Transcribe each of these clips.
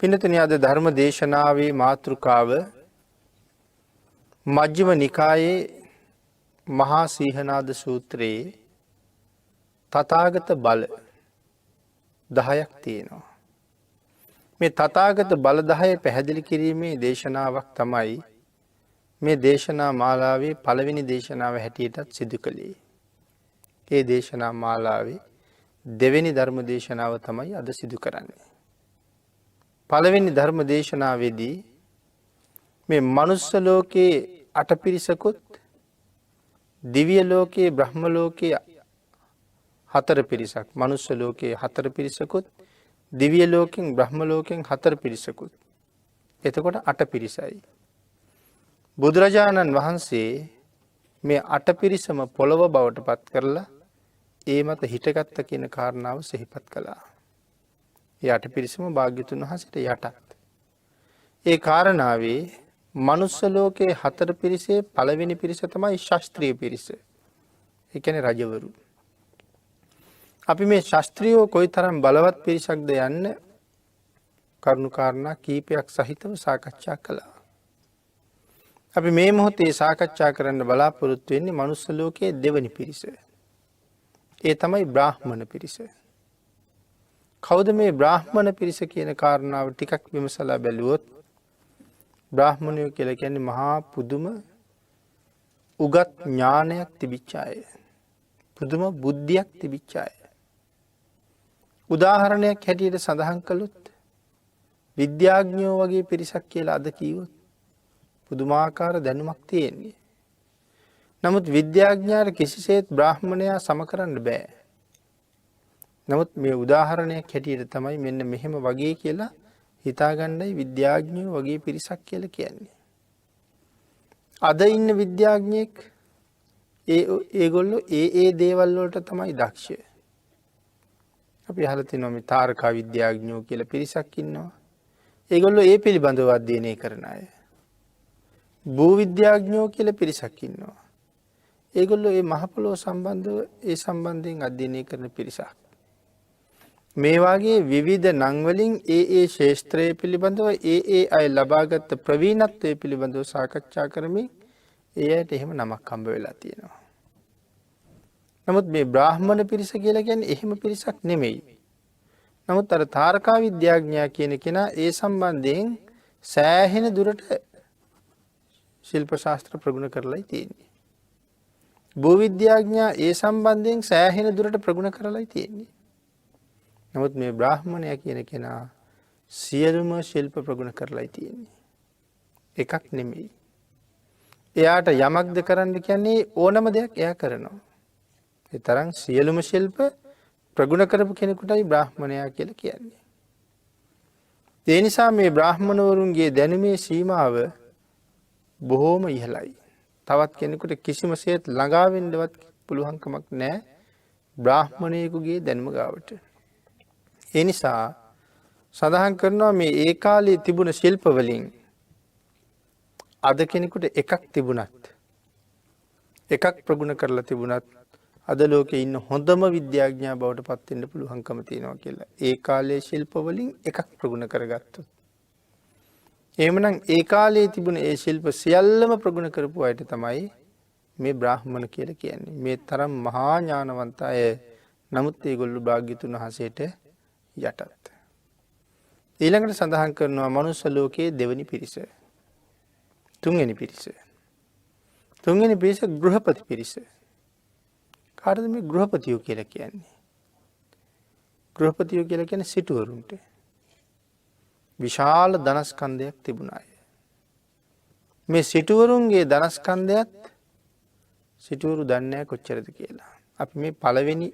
පින්නතුනි අද ධර්ම දේශනාවේ මාතෘකාව මජ්ක්‍ධිම නිකායේ මහා සීහනාද සූත්‍රයේ තථාගත බල 10ක් තියෙනවා. මේ තථාගත බල 10 පැහැදිලි කිරීමේ දේශනාවක් තමයි මේ දේශනා මාලාවේ පළවෙනි දේශනාව හැටියටත් සිදු කළේ. ඒ දේශනා මාලාවේ දෙවෙනි ධර්ම දේශනාව තමයි අද සිදු කරන්නේ. පළවෙනි ධර්ම දේශනාවේදී මේ මනුස්ස ලෝකයේ අටපිරිසකුත් දිව්‍ය ලෝකයේ බ්‍රහ්ම ලෝකයේ හතර පිරිසක් මනුස්ස ලෝකයේ හතර පිරිසකුත් දිව්‍ය ලෝකෙන් බ්‍රහ්ම ලෝකෙන් හතර පිරිසකුත් එතකොට අට පිරිසයි. බුදුරජාණන් වහන්සේ මේ අට පිරිසම පොළව බවට පත් කරලා ඒ මත හිටගත්ත කියන කාරණාව සිහිපත් කළා. ඒ අට පිරිසම භාග්‍යතුන් වහන්සේට යටත්. ඒ කාරණාවේ මනුස්ස ලෝකයේ හතර පිරිසේ පළවෙනි පිරිස තමයි ශාස්ත්‍රීය පිරිස. ඒ කියන්නේ රජවරු. අපි මේ ශාස්ත්‍රීයෝ කොයිතරම් බලවත් පිරිසක්ද යන්න කරුණු කාරණා කීපයක් සහිතව සාකච්ඡා කළා. අපි මේ මොහොතේ සාකච්ඡා කරන්න බලාපොරොත්තු වෙන්නේ මනුස්ස ලෝකයේ දෙවෙනි පිරිස. ඒ තමයි බ්‍රාහ්මණ පිරිස. කවුද මේ බ්‍රාහ්මණ පිරිස කියන කාරණාව ටිකක් විමසලා බැලුවොත් බ්‍රාහ්මණයෝ කියලා කියන්නේ මහා පුදුම උගත් ඥානයක් තිබිච්ච අය. පුදුම බුද්ධියක් තිබිච්ච අය. උදාහරණයක් හැටියට සඳහන් කළොත් විද්‍යාඥයෝ වගේ පිරිසක් කියලා අද කිව්වොත් පුදුමාකාර දැනුමක් තියෙන්නේ. නමුත් විද්‍යාඥයාට කිසිසේත් බ්‍රාහ්මණයා සම කරන්න බෑ. නමුත් මේ උදාහරණයක් හැටියට තමයි මෙන්න මෙහෙම වගේ කියලා හිතාගන්නයි විද්‍යාඥයෝ වගේ පිරිසක් කියලා කියන්නේ. අද ඉන්න විද්‍යාඥයෙක් ඒගොල්ලෝ ඒ දේවල් වලට තමයි දක්ෂ. අපි අහලා තියෙනවා මේ තාරකා විද්‍යාඥයෝ කියලා පිරිසක් ඉන්නවා. ඒගොල්ලෝ ඒ පිළිබඳව අධ්‍යයනය කරන අය. භූ විද්‍යාඥයෝ කියලා පිරිසක් ඉන්නවා. ඒගොල්ලෝ මේ මහ පොළොව සම්බන්ධව ඒ සම්බන්ධයෙන් අධ්‍යයනය කරන පිරිසක්. මේ වාගේ විවිධ නම් වලින් ඒ ශාස්ත්‍රයේ පිළිබඳව ඒ අය ලබාගත් ප්‍රවීණත්වයේ පිළිබඳව සාකච්ඡා කරමින් ඒ අයට එහෙම නමක් හම්බ වෙලා තියෙනවා. නමුත් මේ බ්‍රාහ්මණ පිරිස කියලා කියන්නේ එහෙම පිරිසක් නෙමෙයි. නමුත් අර තාරකා විද්‍යාඥයා කියන කෙනා ඒ සම්බන්ධයෙන් සෑහෙන දුරට ශිල්ප ශාස්ත්‍ර ප්‍රගුණ කරලායි තියෙන්නේ. භූ විද්‍යාඥයා ඒ සම්බන්ධයෙන් සෑහෙන දුරට ප්‍රගුණ කරලායි තියෙන්නේ. නමුත් මේ බ්‍රාහ්මණයා කියන කෙනා සියලුම ශිල්ප ප්‍රගුණ කරලායි තියෙන්නේ. එකක් නෙමෙයි. එයාට යමක්ද කරන්න කියන්නේ ඕනම දෙයක් එයා කරනවා. ඒ තරම් සියලුම ශිල්ප ප්‍රගුණ කරපු කෙනෙකුටයි බ්‍රාහ්මණයා කියලා කියන්නේ. ඒ නිසා මේ බ්‍රාහ්මණවරුන්ගේ දැනුමේ සීමාව බොහෝම ඉහළයි. තවත් කෙනෙකුට කිසිම සේත් ළඟා වෙන්නවත් පුළුවන්කමක් නැහැ බ්‍රාහ්මණයෙකුගේ දැනුම ගාවට. ඒ නිසා සඳහන් කරනවා මේ ඒ කාලේ තිබුණ ශිල්ප වලින් අද කෙනෙකුට එකක් තිබුණත් එකක් ප්‍රගුණ කරලා තිබුණත් අද ලෝකේ ඉන්න හොඳම විද්‍යාඥයා බවට පත් වෙන්න පුළුවන්කම තියෙනවා කියලා. ඒ කාලේ ශිල්ප වලින් එකක් ප්‍රගුණ කරගත්තොත්. එහෙමනම් ඒ කාලේ තිබුණ ඒ ශිල්ප සියල්ලම ප්‍රගුණ කරපු අයට තමයි මේ බ්‍රාහ්මණ කියලා කියන්නේ. මේ තරම් මහා ඥානවන්ත අය. නමුත් ඒගොල්ලෝ භාග්‍යතුන් වහන්සේට යටත්. ඊළඟට සඳහන් කරනවා මනුස්ස ලෝකයේ දෙවෙනි පිරිස. තුන්වෙනි පිරිස. තුන්වෙනි පිරිස ගෘහපති පිරිස. කාටද මේ ගෘහපතියෝ කියලා කියන්නේ? ගෘහපතියෝ කියලා කියන්නේ සිටුවරුන්ට. විශාල ධනස්කන්ධයක් තිබුණ අය. මේ සිටුවරුන්ගේ ධනස්කන්ධයත් සිටුවරු දන්නේ නැහැ කොච්චරද කියලා. අපි මේ පළවෙනි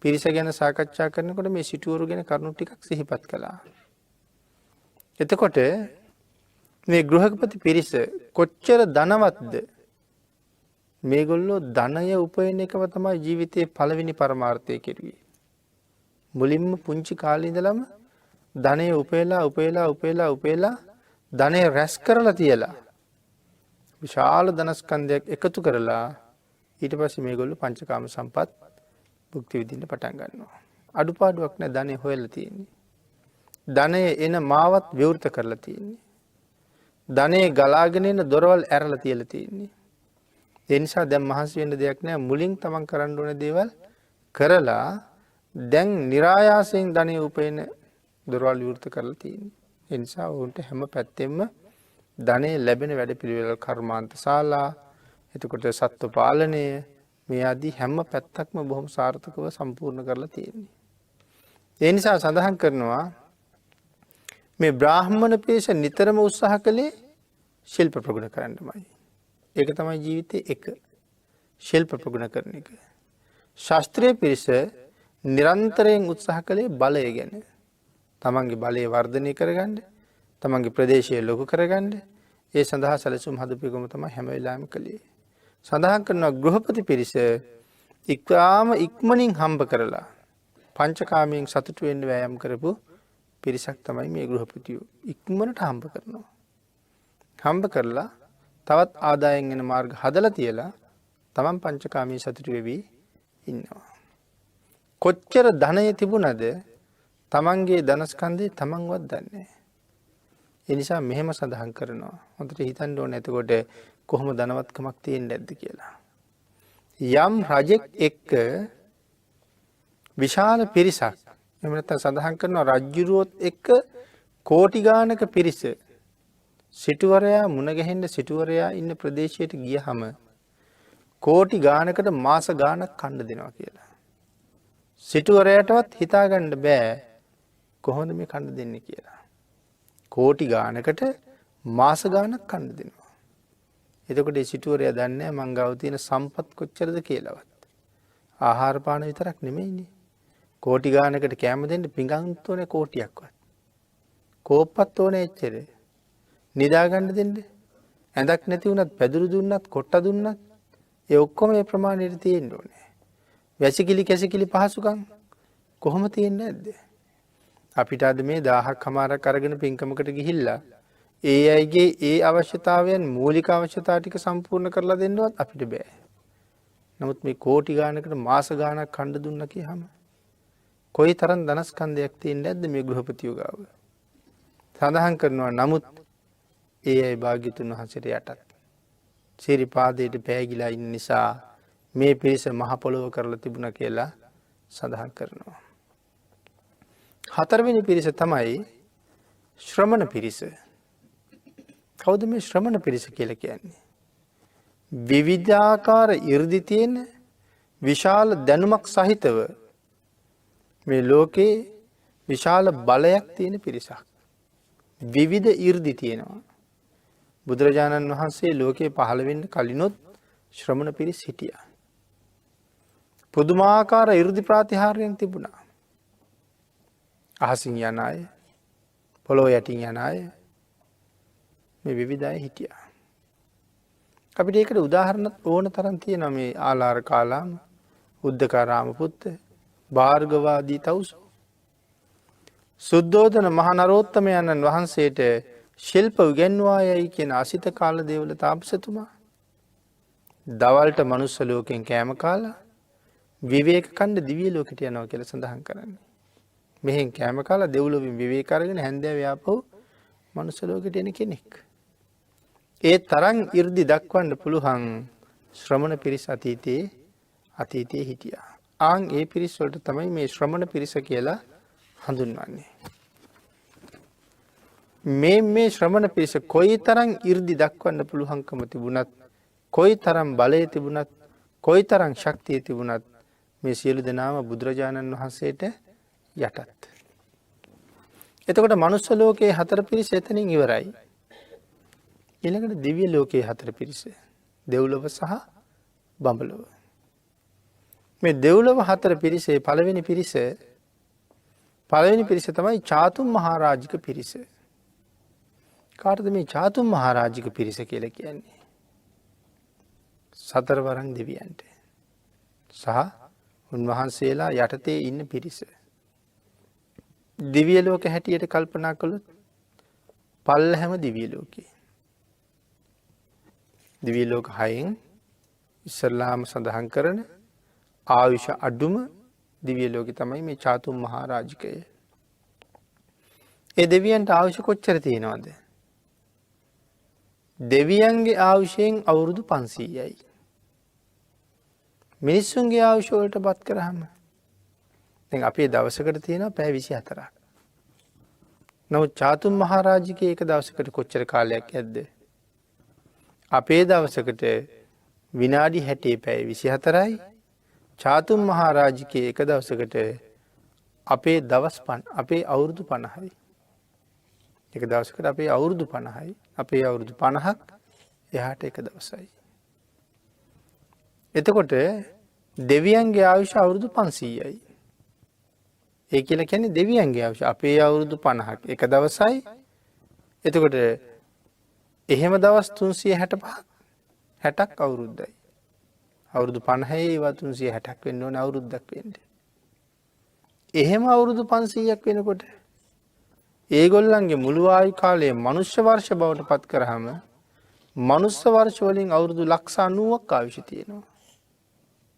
පිරිස ගැන සාකච්ඡා කරනකොට මේ සිටුවරු ගැන කරුණු ටිකක් සිහිපත් කළා. එතකොට මේ ගෘහපති පිරිස කොච්චර ධනවත්ද? මේගොල්ලෝ ධනය උපයන එකම තමයි ජීවිතයේ පළවෙනි පරමාර්ථය කෙරුවේ. මුලින්ම පුංචි කාලේ ඉඳලම ධනය උපයලා ධනය රැස් කරලා තියලා විශාල ධනස්කන්ධයක් එකතු කරලා ඊට පස්සේ මේගොල්ලෝ පංචකාම සම්පත් භුක්ති විඳින්න පටන් ගන්නවා. අඩුපාඩුවක් නැ ධනෙ හොයලා තියෙන්නේ. ධනය එන මාවත් විවෘත කරලා තියෙන්නේ. ධනය ගලාගෙන එන දොරවල් ඇරලා තියලා තියෙන්නේ. ඒ නිසා දැන් මහන්සි වෙන්න දෙයක් නැහැ. මුලින් තමන් කරන්න ඕන දේවල් කරලා දැන් નિરાයාසයෙන් ධනය උපයන දොරවල් විවෘත කරලා තියෙන්නේ. ඒ නිසා උන්ට හැම පැත්තෙම ධනය ලැබෙන වැඩපිළිවෙල කර්මාන්ත ශාලා, එතකොට සත්ව පාලනය, මේ ආදී හැම පැත්තක්ම බොහොම සාර්ථකව සම්පූර්ණ කරලා තියෙන්නේ. ඒ නිසා සඳහන් කරනවා මේ බ්‍රාහ්මණ පිරිස නිතරම උත්සාහ කළේ ශිල්ප ප්‍රගුණ කරන්නමයි. ඒක තමයි ජීවිතේ එක. ශිල්ප ප්‍රගුණ කරන එක. ශාස්ත්‍රීය පිරිස නිරන්තරයෙන් උත්සාහ කළේ බලය ගැන. තමන්ගේ බලය වර්ධනය කරගන්න, තමන්ගේ ප්‍රදේශය ලොකු කරගන්න, ඒ සඳහා සැලසුම් හදපුවකම තමයි හැම වෙලාවෙම කළේ. සඳහන් කරනවා ගෘහපති පිරිස ඉක්මනින් හම්බ කරලා පංචකාමයෙන් සතුටු වෙන්න වෑයම් කරපු පිරිසක් තමයි මේ ගෘහපතියෝ. ඉක්මනට හම්බ කරනවා. හම්බ කරලා තවත් ආදායෙන් එන මාර්ග හදලා තියලා තමන් පංචකාමී සතුටු වෙවි ඉන්නවා. කොච්චර ධනය තිබුණද තමන්ගේ ධනස්කන්ධය තමන්වත් දන්නේ නැහැ. ඒ නිසා මෙහෙම සඳහන් කරනවා. හොඳට හිතන්න ඕනේ එතකොට කොහොම ධනවත්කමක් තියෙන්නේ නැද්ද කියලා. යම් රජෙක් එක්ක විශාල පිරිසක්, එහෙම නැත්නම් සඳහන් කරනවා රජුරුවොත් එක්ක කෝටි ගානක පිරිස සිටුවරයා මුණ ගැහෙන්න සිටුවරයා ඉන්න ප්‍රදේශයට ගියහම කෝටි ගානකට මාස ගානක් කන්න දෙනවා කියලා. සිටුවරයටවත් හිතාගන්න බෑ කොහොමද මේ කන්න දෙන්නේ කියලා. කෝටි ගානකට මාස ගානක් කන්න දෙනවා. එතකොට ඒ සිටුවරයා දන්නේ මං ගාව තියෙන සම්පත් කොච්චරද කියලාවත්. ආහාර පාන විතරක් නෙමෙයිනේ. කෝටි ගානකට කැම දෙන්න පිඟන්ත් ඕනේ කෝටියක්වත්. කෝප්පත් ඕනේ එච්චර. නිදා ගන්න දෙන්න. ඇඳක් නැති වුණත් පැදුරු දුන්නත් කොට්ට දුන්නත් ඒ ඔක්කොම මේ ප්‍රමාණයට තියෙන්න ඕනේ. වැසිකිලි කැසිකිලි පහසුකම් කොහොම තියෙන්නේ නැද්ද? අපිට අද මේ 1000ක් හමාරක් අරගෙන පින්කමකට ගිහිල්ලා ඒ අයගේ ඒ අවශ්‍යතාවයන් මූලික අවශ්‍යතා ටික සම්පූර්ණ කරලා දෙන්නවත් අපිට බෑ. නමුත් මේ කෝටි ගානකට මාස ගානක් කන්න දුන්නා කියහම කොයි තරම් ධනස්කන්ධයක් තියෙන්නේ නැද්ද මේ ගෘහපතියෝ ගාව? සඳහන් කරනවා නමුත් ඒ අය භාග්‍යතුන් වහන්සේට යටත්. සිරිපාදයට පෑගිලා ඉන්න නිසා මේ පිරිස මහ පොළොව කරලා තිබුණා කියලා සඳහන් කරනවා. හතරවෙනි පිරිස තමයි ශ්‍රමණ පිරිස. කවුද මේ ශ්‍රමණ පිරිස කියලා කියන්නේ? විවිධාකාර 이르දි තියෙන විශාල දැනුමක් සහිතව මේ ලෝකේ විශාල බලයක් තියෙන පිරිසක්. විවිධ 이르දි තියෙනවා. බුදුරජාණන් වහන්සේ ලෝකේ පහළ වෙන්න කලිනුත් ශ්‍රමණ පිරිස හිටියා. පුදුමාකාර 이르දි ප්‍රාතිහාර්යයන් තිබුණා. අහසින් යන අය, පොළොව යටින් යන අය, මේ විවිධ අය හිටියා. අපිට ඒකට උදාහරණ ඕන තරම් තියෙනවා. මේ ආලාර කාලාම, උද්දකාරාම පුත්ත, භාර්ගවාදී තවුසෝ. සුද්ධෝදන මහ නරෝත්තමයන්න් වහන්සේට ශිල්ප උගන්වායයි කියන අසිත කාල දේවල තාපසතුමා දවල්ට මනුස්ස ලෝකෙන් කෑම කාලා විවේක කණ්ඩ දිව්‍ය ලෝකෙට යනවා කියලා සඳහන් කරන්නේ. මෙහෙන් කෑම කාලා දෙව්ලොවින් විවේක අරගෙන හැන්දෑව ආපහු මනුස්ස ලෝකෙට එන කෙනෙක්. ඒ තරම් 이르දි දක්වන්න පුළුවන් ශ්‍රමණ පිරිස අතීතයේ හිටියා. ආන් ඒ පිරිස වලට තමයි මේ ශ්‍රමණ පිරිස කියලා හඳුන්වන්නේ. මේ ශ්‍රමණ පිරිස කොයිතරම් 이르දි දක්වන්න පුළුවන්කම තිබුණත්, කොයිතරම් බලය තිබුණත්, කොයිතරම් ශක්තිය තිබුණත් මේ සියලු දෙනාම බුදුරජාණන් වහන්සේට යටත්. එතකොට මනුස්ස ලෝකයේ හතර පිරිස එතනින් ඉවරයි. ඊළඟට දිව්‍ය ලෝකයේ හතර පිරිස. දෙව්ලොව සහ බඹලොව. මේ දෙව්ලොව හතර පිරිසේ පළවෙනි පිරිස තමයි චාතුම් මහරජික පිරිස. කාටද මේ චාතුම් මහරජික පිරිස කියලා කියන්නේ? සතරවරන් දෙවියන්ට සහ උන්වහන්සේලා යටතේ ඉන්න පිරිස. දිව්‍ය ලෝක හැටියට කල්පනා කළොත් පල්ලහැම දිව්‍ය ලෝකේ. දිව්‍ය ලෝක 6න් ඉස්සල්ලාම සඳහන් කරන ආයුෂ අඩුම දිව්‍ය ලෝකේ තමයි මේ චාතුම් මහරජිකය. ඒ දෙවියන්ට ආයුෂ කොච්චර තියෙනවද? දෙවියන්ගේ ආයුෂයෙන් අවුරුදු 500යි. මිනිස්සුන්ගේ ආයුෂ වලට පත් කරාම දැන් අපේ දවසකට තියෙනවා පැය 24ක්. නමුත් චාතුම් මහරජිකේ එක දවසකට කොච්චර කාලයක් යද්ද? අපේ දවසකට විනාඩි 60 පැය 24යි. චාතුම් මහරජිකේ එක දවසකට අපේ අවුරුදු 50යි. එක දවසකට අපේ අවුරුදු 50යි. අපේ අවුරුදු 50ක් එහාට එක දවසයි. එතකොට දෙවියන්ගේ ආයුෂ අවුරුදු 500යි. ඒ කියලා කියන්නේ දෙවියන්ගේ ආයුෂ අපේ අවුරුදු 50ක් එක දවසයි. එතකොට එහෙම දවස් 365ක් 60ක් අවුරුද්දයි. අවුරුදු 50 ඒවා 360ක් වෙන්න ඕනේ අවුරුද්දක් වෙන්න. එහෙම අවුරුදු 500ක් වෙනකොට ඒගොල්ලන්ගේ මුළු ආයු කාලය මනුෂ්‍ය වර්ෂ බවට පත් කරාම මනුස්ස වර්ෂ වලින් අවුරුදු 90ක් ආයුෂ තියෙනවා.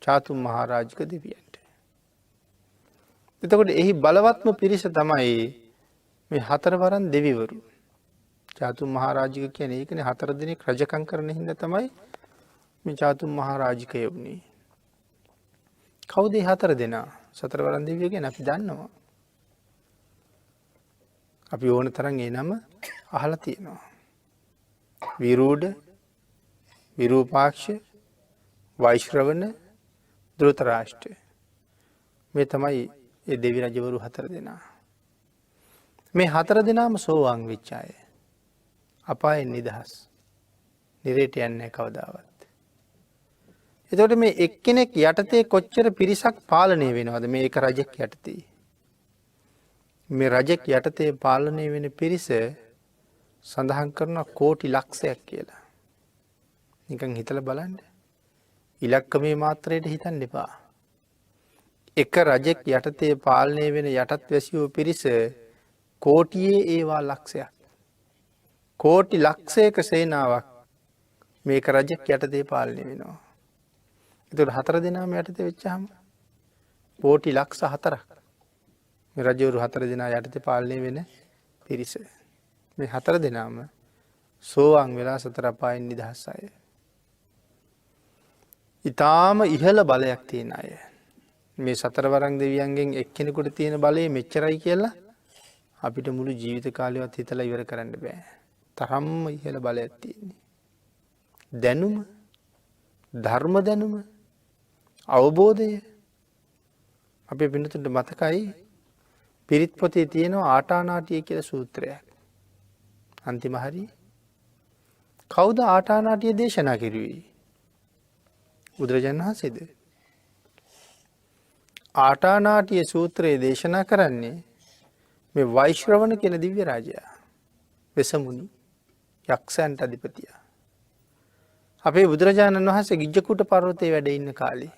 චාතුම් මහරජික දෙවියන්ට. එතකොට එහි බලවත්ම පිරිස තමයි මේ හතරවරන් දෙවිවරු. චාතුම් මහරජික කියන්නේ ඒකනේ 4 දිනක් රජකම් කරන හින්දා තමයි මේ චාතුම් මහරජිකය වුණේ. කවුද මේ 4 දෙනා? සතරවරන් දෙවියෝ ගැන අපි දන්නවා. අපි ඕන තරම් ඒ නම අහලා තියෙනවා. විරූඩ, විරූපාක්ෂ, වෛශ්‍රවණ, ධෘතරාෂ්ට්‍ර. මේ තමයි ඒ දෙවි රජවරු 4 දෙනා. මේ 4 දෙනාම සෝවාන් වෙච්ච අය. අපායෙන් නිදහස්. නිරේට යන්නේ කවදාවත්. එතකොට මේ එක්කෙනෙක් යටතේ කොච්චර පිරිසක් පාලනය වෙනවද මේ එක රජෙක් යටතේ? මේ රජෙක් යටතේ පාලනය වෙන පිරිස සඳහන් කරනවා කෝටි ලක්ෂයක් කියලා. නිකන් හිතලා බලන්න. ඉලක්කමේ මාත්‍රයට හිතන්න එපා. එක රජෙක් යටතේ පාලනය වෙන යටත් වැසියෝ පිරිස කෝටියේ ඒවා ලක්ෂයක්. කෝටි ලක්ෂයක සේනාවක් මේක රජෙක් යටතේ පාලනය වෙනවා. එතකොට 4 දෙනාම යටතේ වෙච්චාම කෝටි ලක්ෂ 4ක්. මේ රජවරු 4 දෙනා යටතේ පාලනය වෙන පිරිස. මේ 4 දෙනාම සෝවාන් වෙලා සතර අපායන් නිදහස් අය. ඊටාම ඉහළ බලයක් තියෙන අය. මේ සතරවරන් දෙවියන්ගෙන් එක්කෙනෙකුට තියෙන බලය මෙච්චරයි කියලා අපිට මුළු ජීවිත කාලයවත් හිතලා ඉවර කරන්න බෑ. තරම්ම ඉහළ බලයක් තියෙන්නේ. දැනුම, ධර්ම දැනුම, අවබෝධය අපේ පින්නතුන්ට මතකයි පිරිත් පොතේ තියෙනවා ආටානාටිය කියලා සූත්‍රයක්. අන්තිම හරිය කවුද ආටානාටිය දේශනා කෙරුවේ? බුදුරජාණන් වහන්සේද? ආටානාටිය සූත්‍රයේ දේශනා කරන්නේ මේ වෛශ්‍රවණ කියන දිව්‍ය රාජයා. වෙසමුනි යක්ෂයන්ට අධිපතියා. අපේ බුදුරජාණන් වහන්සේ ගිජ්ජකූට පර්වතයේ වැඩ ඉන්න කාලේ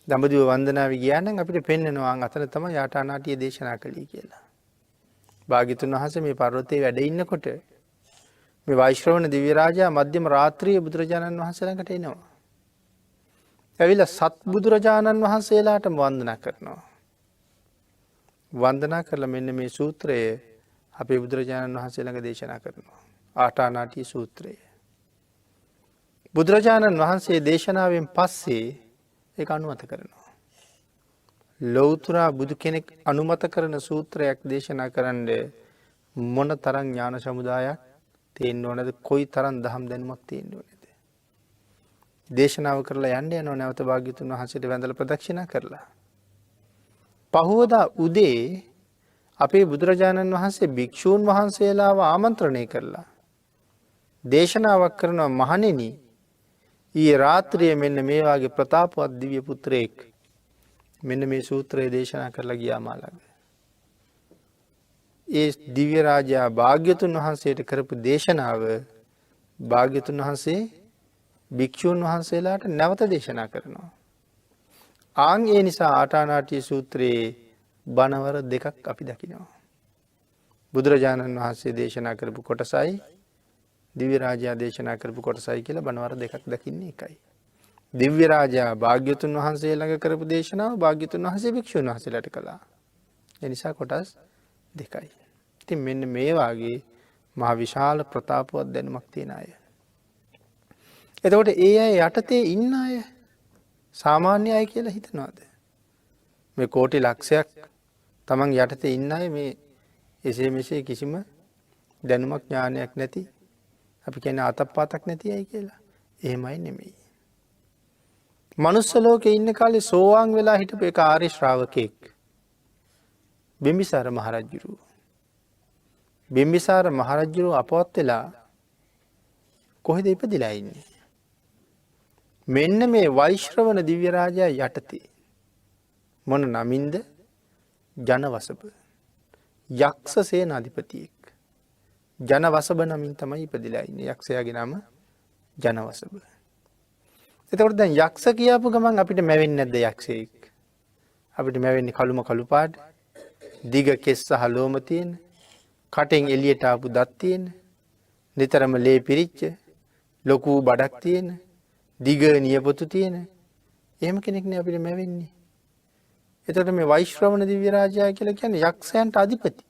දඹදිව වන්දනාවේ ගියා නම් අපිට පෙන්නනවා අතන තමයි ආටානාටිය දේශනා කළේ කියලා. භාග්‍යතුන් වහන්සේ මේ පර්වතයේ වැඩ ඉන්නකොට මේ වෛශ්‍රවණ දිව්‍ය රාජයා මධ්‍යම රාත්‍රියේ බුදුරජාණන් වහන්සේ ළඟට එනවා. ඇවිල්ලා සත් බුදුරජාණන් වහන්සේලාට වන්දනා කරනවා. වන්දනා කරලා මෙන්න මේ සූත්‍රය අපේ බුදුරජාණන් වහන්සේ ළඟ දේශනා කරනවා. ආටානාටිය සූත්‍රය. බුදුරජාණන් වහන්සේ දේශනාවෙන් පස්සේ ඒක අනුමත කරනවා. ලෞතර බුදු කෙනෙක් අනුමත කරන සූත්‍රයක් දේශනා කරන්න මොන තරම් ඥාන සමුදායක් තියෙන්න ඕනද? කොයි තරම් දහම් දැනුමක් තියෙන්න ඕනද? දේශනාව කරලා යනවා නැවත භාග්‍යතුන් වහන්සේට වැඳලා ප්‍රදක්ෂිනා කරලා. පහවදා උදේ අපේ බුදුරජාණන් වහන්සේ භික්ෂූන් වහන්සේලාව ආමන්ත්‍රණය කරලා දේශනාවක් කරනවා. මහණෙනි, ඊයේ රාත්‍රියේ මෙන්න මේ වාගේ ප්‍රතාපවත් දිව්‍ය පුත්‍රයෙක් මෙන්න මේ සූත්‍රය දේශනා කරලා ගියා මාළඟ. ඒ දිව්‍ය රාජයා භාග්‍යතුන් වහන්සේට කරපු දේශනාව භාග්‍යතුන් වහන්සේ භික්ෂූන් වහන්සේලාට නැවත දේශනා කරනවා. ආන් ඒ නිසා ආටානාටිය සූත්‍රයේ බණවර දෙකක් අපි දකිනවා. බුදුරජාණන් වහන්සේ දේශනා කරපු කොටසයි දිව්‍ය රාජයා දේශනා කරපු කොටසයි කියලා බණවර දෙකක් දකින්නේ එකයි. දිව්‍ය රාජයා භාග්‍යතුන් වහන්සේ ළඟ කරපු දේශනාව භාග්‍යතුන් වහන්සේ භික්ෂුන් වහන්සේලාට කළා. ඒ නිසා කොටස් 2යි. ඉතින් මෙන්න මේ වාගේ මහ විශාල ප්‍රතාපවත් දැනුමක් තියෙන අය. එතකොට ඒ අය යටතේ ඉන්න අය සාමාන්‍ය අය කියලා හිතනවාද? මේ කෝටි ලක්ෂයක් තමන් යටතේ ඉන්න අය මේ එසේ මෙසේ කිසිම දැනුමක් ඥානයක් නැති, අපි කියන්නේ අතප්පාතක් නැති අය කියලා. එහෙමයි නෙමෙයි. මනුස්ස ලෝකේ ඉන්න කාලේ සෝවාන් වෙලා හිටපු එක ආර්ය ශ්‍රාවකෙක් බිම්බිසාර මහරජුරු. බිම්බිසාර මහරජුරු අපවත් වෙලා කොහෙද ඉපදිලා ඉන්නේ? මෙන්න මේ වෛශ්‍රවණ දිව්‍ය රාජයා යටතේ. මොන නමින්ද? ජනවසභ. යක්ෂ සේනාධිපතියෙක්. ජනවසභ නමින් තමයි ඉපදිලා ඉන්නේ. යක්ෂයාගේ නම ජනවසභ. එතකොට දැන් යක්ෂ කියපු ගමන් අපිට මැවෙන්නේ නැද්ද යක්ෂයෙක්? අපිට මැවෙන්නේ කළුම කළු පාට, දිග කෙස් සහ ලෝම තියෙන, කටෙන් එළියට ආපු දත් තියෙන, නිතරම ලේ පිරිච්ච, ලොකු බඩක් තියෙන, දිග නියපොතු තියෙන එහෙම කෙනෙක් නේ අපිට මැවෙන්නේ. එතකොට මේ වෛශ්‍රවණ දිව්‍ය රාජයා කියලා කියන්නේ යක්ෂයන්ට අධිපති.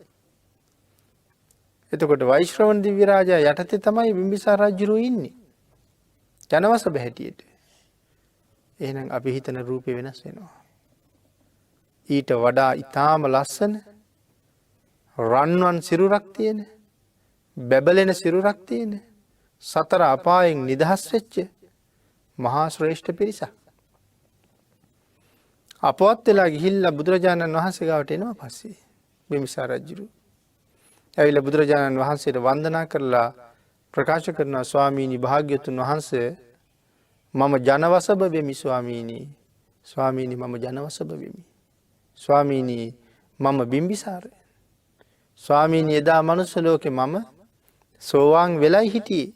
එතකොට වෛශ්‍රවණ දිව්‍ය රාජයා යටතේ තමයි බිම්බිසාර රජුරු ඉන්නේ. ජනවසභ හැටියට. එහෙනම් අපි හිතන රූපේ වෙනස් වෙනවා. ඊට වඩා ඊටාම ලස්සන රන්වන් සිරුරක් තියෙන, බැබලෙන සිරුරක් තියෙන, සතර අපායෙන් නිදහස් වෙච්ච මහා ශ්‍රේෂ්ඨ පිරිසක්. අපවත් වෙලා ගිහිල්ලා බුදුරජාණන් වහන්සේ ගාවට එනවා පස්සේ බිම්බිසාර රජුරු. ඇවිල්ලා බුදුරජාණන් වහන්සේට වන්දනා කරලා ප්‍රකාශ කරනවා, ස්වාමීනි භාග්‍යවතුන් වහන්සේ මම ජනවසභ වෙමි ස්වාමීනි. ස්වාමීනි මම ජනවසභ වෙමි. ස්වාමීනි මම බිම්බිසාර. ස්වාමීනි එදා මනුස්ස ලෝකේ මම සෝවාන් වෙලයි හිටියේ.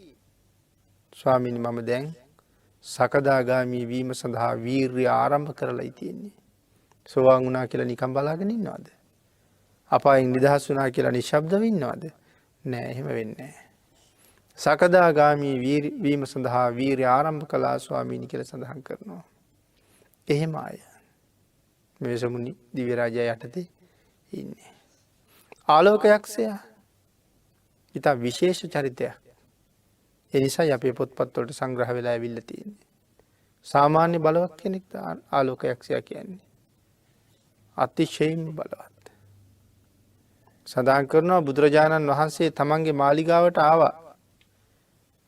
ස්වාමීනි මම දැන් සකදාගාමී වීම සඳහා වීර්ය ආරම්භ කරලා තියෙන්නේ. සෝවාන් වුණා කියලා නිකන් බලාගෙන ඉන්නවද? අපායෙන් නිදහස් වුණා කියලා නිශ්ශබ්දව ඉන්නවද? නෑ, එහෙම වෙන්නේ නෑ. සකදාගාමී වීම සඳහා වීර්ය ආරම්භ කළා ස්වාමීනි කියලා සඳහන් කරනවා. එහෙම අය මේ වෙසමුණි දිව්‍ය රාජයා යටතේ ඉන්නේ. ආලෝක යක්ෂයා ඊට විශේෂ චරිතයක්. ඒ නිසායි අපේ පොත්පත් වලට සංග්‍රහ වෙලා ඇවිල්ලා තියෙන්නේ. සාමාන්‍ය බලවත් කෙනෙක් ආලෝක යක්ෂයා කියන්නේ. අතිශයින්ම බලවත්. සඳහන් කරනවා බුදුරජාණන් වහන්සේ තමන්ගේ මාලිගාවට ආවා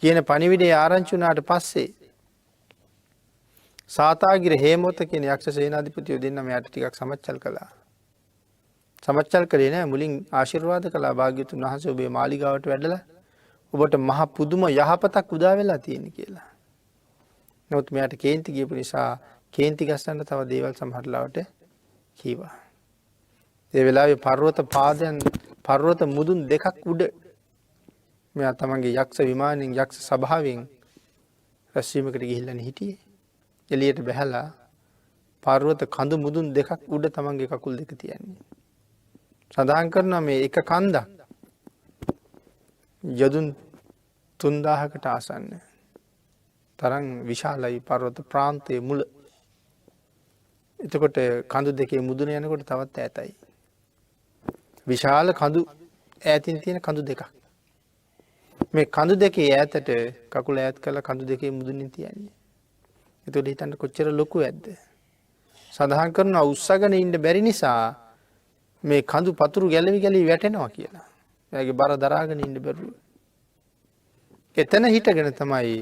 කියන පණිවිඩය ආරංචි වුණාට පස්සේ සාතාගිර හේමොත කියන යක්ෂ සේනාධිපතියෝ දෙන්න මෙයාට ටිකක් සමච්චල් කළා. සමච්චල් කළේ නෑ, මුලින් ආශිර්වාද කළා භාග්‍යවතුන් වහන්සේ ඔබේ මාලිගාවට වැඩලා ඔබට මහ පුදුම යහපතක් උදා වෙලා තියෙන කියලා. නමුත් මෙයාට කේන්ති ගියපු නිසා කේන්ති ගස්සන්න තව දේවල් සමහර ලාවට කීවා. ඒ වෙලාවේ පර්වත මුදුන් දෙකක් උඩ මෙයා තමන්ගේ යක්ෂ විමානයෙන් යක්ෂ සභාවෙන් රැස්වීමකට ගිහිල්ලා හිටියේ. එළියට බැහැලා පර්වත කඳු මුදුන් දෙකක් උඩ තමන්ගේ කකුල් දෙක තියන්නේ. සඳහන් කරනවා මේ එක කන්දක් යදුන් 3000කට ආසන්න තරම් විශාලයි පර්වත ප්‍රාන්තයේ මුල. එතකොට කඳු දෙකේ මුදුන යනකොට තවත් ඈතයි. විශාල කඳු ඈතින් තියෙන කඳු දෙකක්. මේ කඳු දෙකේ ඈතට කකුල ඈත් කරලා කඳු දෙකේ මුදුනින් තියන්නේ. එතකොට හිතන්න කොච්චර ලොකු ඇද්ද? සඳහන් කරනවා උස්සගෙන ඉන්න බැරි නිසා මේ කඳු පතුරු ගැලවි වැටෙනවා කියලා. එයාගේ බර දරාගෙන ඉන්න බැරුව. එතන හිටගෙන තමයි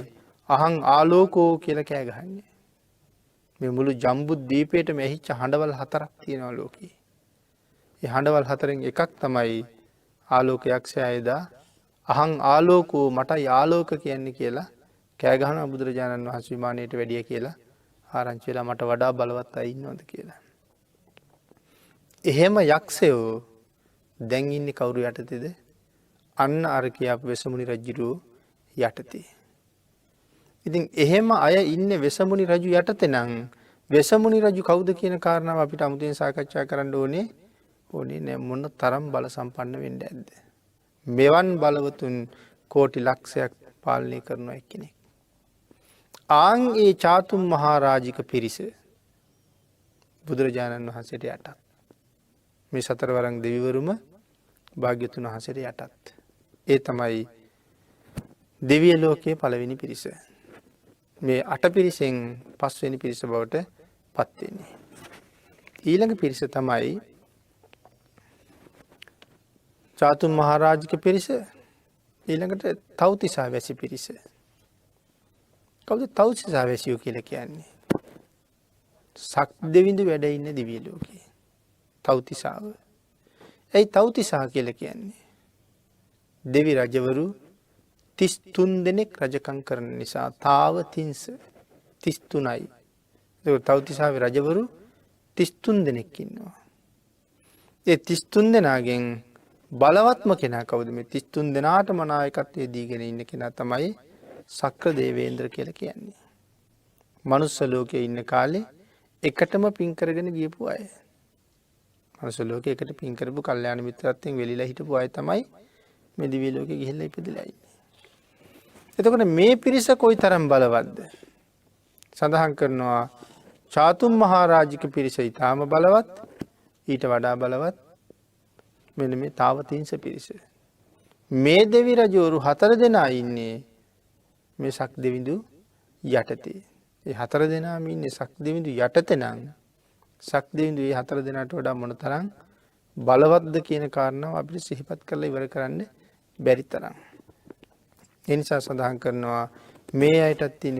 අහං ආලෝකෝ කියලා කෑ ගහන්නේ. මේ මුළු ජම්බු දීපේටම ඇහිච්ච හඬවල් 4ක් තියෙනවා ලෝකේ. ඒ හඬවල් 4න් එකක් තමයි ආලෝක යක්ෂයා එදා අහං ආලෝකෝ මටයි ආලෝක කියන්නේ කියලා කෑ ගහනවා බුදුරජාණන් වහන්සේ විමානයට වැඩිය කියලා ආරංචි වෙලා මට වඩා බලවත් අය ඉන්නවද කියලා. එහෙම යක්ෂයෝ දැන් ඉන්නේ කවුරු යටතේද? අන්න අර කියපු වෙසමුණි රජුගේ යටතේ. ඉතින් එහෙම අය ඉන්නේ වෙසමුණි රජු යටතේ නම් වෙසමුණි රජු කවුද කියන කාරණාව අපිට අමුතුවෙන් සාකච්ඡා කරන්න ඕනේ නෑ. මොන තරම් බල සම්පන්න වෙන්න ඇද්ද? මෙවන් බලවතුන් කෝටි ලක්ෂයක් පාලනය කරන එක්කෙනෙක්. ආන් ඒ චාතුම් මහරජික පිරිස බුදුරජාණන් වහන්සේට යටත්. මේ සතරවරන් දෙවිවරුම භාග්‍යතුන් වහන්සේට යටත්. ඒ තමයි දිව්‍ය ලෝකයේ පළවෙනි පිරිස. මේ 8 පිරිසෙන් 5 වෙනි පිරිස බවට පත් වෙන්නේ. ඊළඟ පිරිස තමයි චාතුම් මහරජික පිරිස. ඊළඟට තව්තිසා වැසි පිරිස. කවුද තව්තිසා වැසියෝ කියලා කියන්නේ? සක් දෙවිඳු වැඩ ඉන්න දිව්‍ය ලෝකේ. තව්තිසාව. ඇයි තව්තිසා කියලා කියන්නේ? දෙවි රජවරු 33 දෙනෙක් රජකම් කරන නිසා තාවතින්ස 33යි. ඒක තව්තිසාවේ රජවරු 33 දෙනෙක් ඉන්නවා. ඒ 33 දෙනාගෙන් බලවත්ම කෙනා කවුද? මේ 33 දෙනාටම නායකත්වයේ දීගෙන ඉන්න කෙනා තමයි සක්‍ර දේවේන්ද්‍ර කියලා කියන්නේ. මනුස්ස ලෝකයේ ඉන්න කාලේ එකටම පින් කරගෙන ගියපු අය. මනුස්ස ලෝකේ එකට පින් කරපු කල්යාණ මිත්‍රත්වයෙන් වෙලිලා හිටපු අය තමයි මේ දිව්‍ය ලෝකෙ ගිහිල්ලා ඉපදලා ඉන්නේ. එතකොට මේ පිරිස කොයිතරම් බලවත්ද? සඳහන් කරනවා චාතුම් මහරජික පිරිස ඊටාම බලවත්. ඊට වඩා බලවත් මෙන්න මේ තාවතින්ස පිරිස. මේ දෙවි රජවරු 4 දෙනා ඉන්නේ මේ සක් දෙවිඳු යටතේ. ඒ 4 දෙනාම ඉන්නේ සක් දෙවිඳු යටතේ නම් සක් දෙවිඳු මේ 4 දෙනාට වඩා මොනතරම් බලවත්ද කියන කාරණාව අපිට සිහිපත් කරලා ඉවර කරන්න බැරි තරම්. ඒ නිසා සඳහන් කරනවා මේ අයටත් තියෙන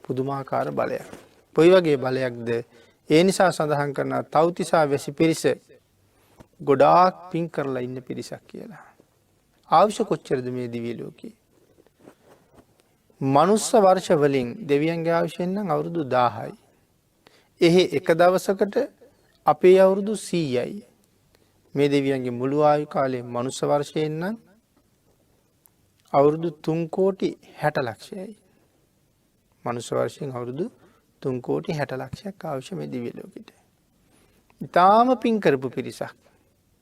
පුදුමාකාර බලයක්. කොයි වගේ බලයක්ද? ඒ නිසා සඳහන් කරනවා තව්තිසා වැසි පිරිස ගොඩාක් පින් කරලා ඉන්න පිරිසක් කියලා. ආයුෂ කොච්චරද මේ දිව්‍ය ලෝකේ? මනුස්ස වර්ෂ වලින් දෙවියන්ගේ ආයුෂෙන් නම් අවුරුදු 1000යි. එහි එක දවසකට අපේ අවුරුදු 100යි. මේ දෙවියන්ගේ මුළු ආයු කාලේ මනුස්ස වර්ෂයෙන් නම් අවුරුදු 3 කෝටි 60 ලක්ෂයයි. මනුස්ස වර්ෂයෙන් අවුරුදු 3 කෝටි 60 ලක්ෂයක් ආයුෂ මේ දිව්‍ය ලෝකෙට. ඊටාම පින් කරපු පිරිසක්.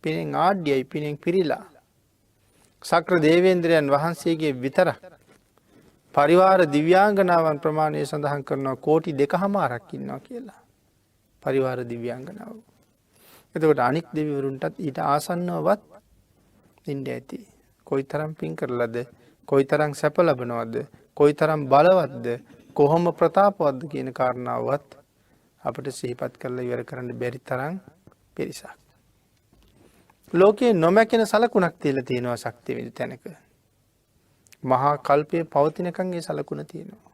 පිනෙන් ආඩ්‍යයි පිනෙන් පිරීලා. සක්‍ර දේවේන්ද්‍රයන් වහන්සේගේ විතරක් පරිවාර දිව්‍යාංගනාවන් ප්‍රමාණය සඳහන් කරනවා කෝටි 2.5ක් ඉන්නවා කියලා. පරිවාර දිව්‍යාංගනාව. එතකොට අනික් දෙවිවරුන්ටත් ඊට ආසන්නවවත් ඉන්න ඇති. කොයිතරම් පින් කරලාද? කොයිතරම් සැප ලබනවද? කොයිතරම් බලවත්ද? කොහොම ප්‍රතාපවත්ද කියන කාරණාවත් අපිට සිහිපත් කරලා ඉවර කරන්න බැරි තරම් පිරිසක්. ලෝකයේ නොමැකෙන සලකුණක් තියලා තියෙනවා ශක්තිය විඳ තැනක. මහා කල්පයේ පවතිනකන් ඒ සලකුණ තියෙනවා.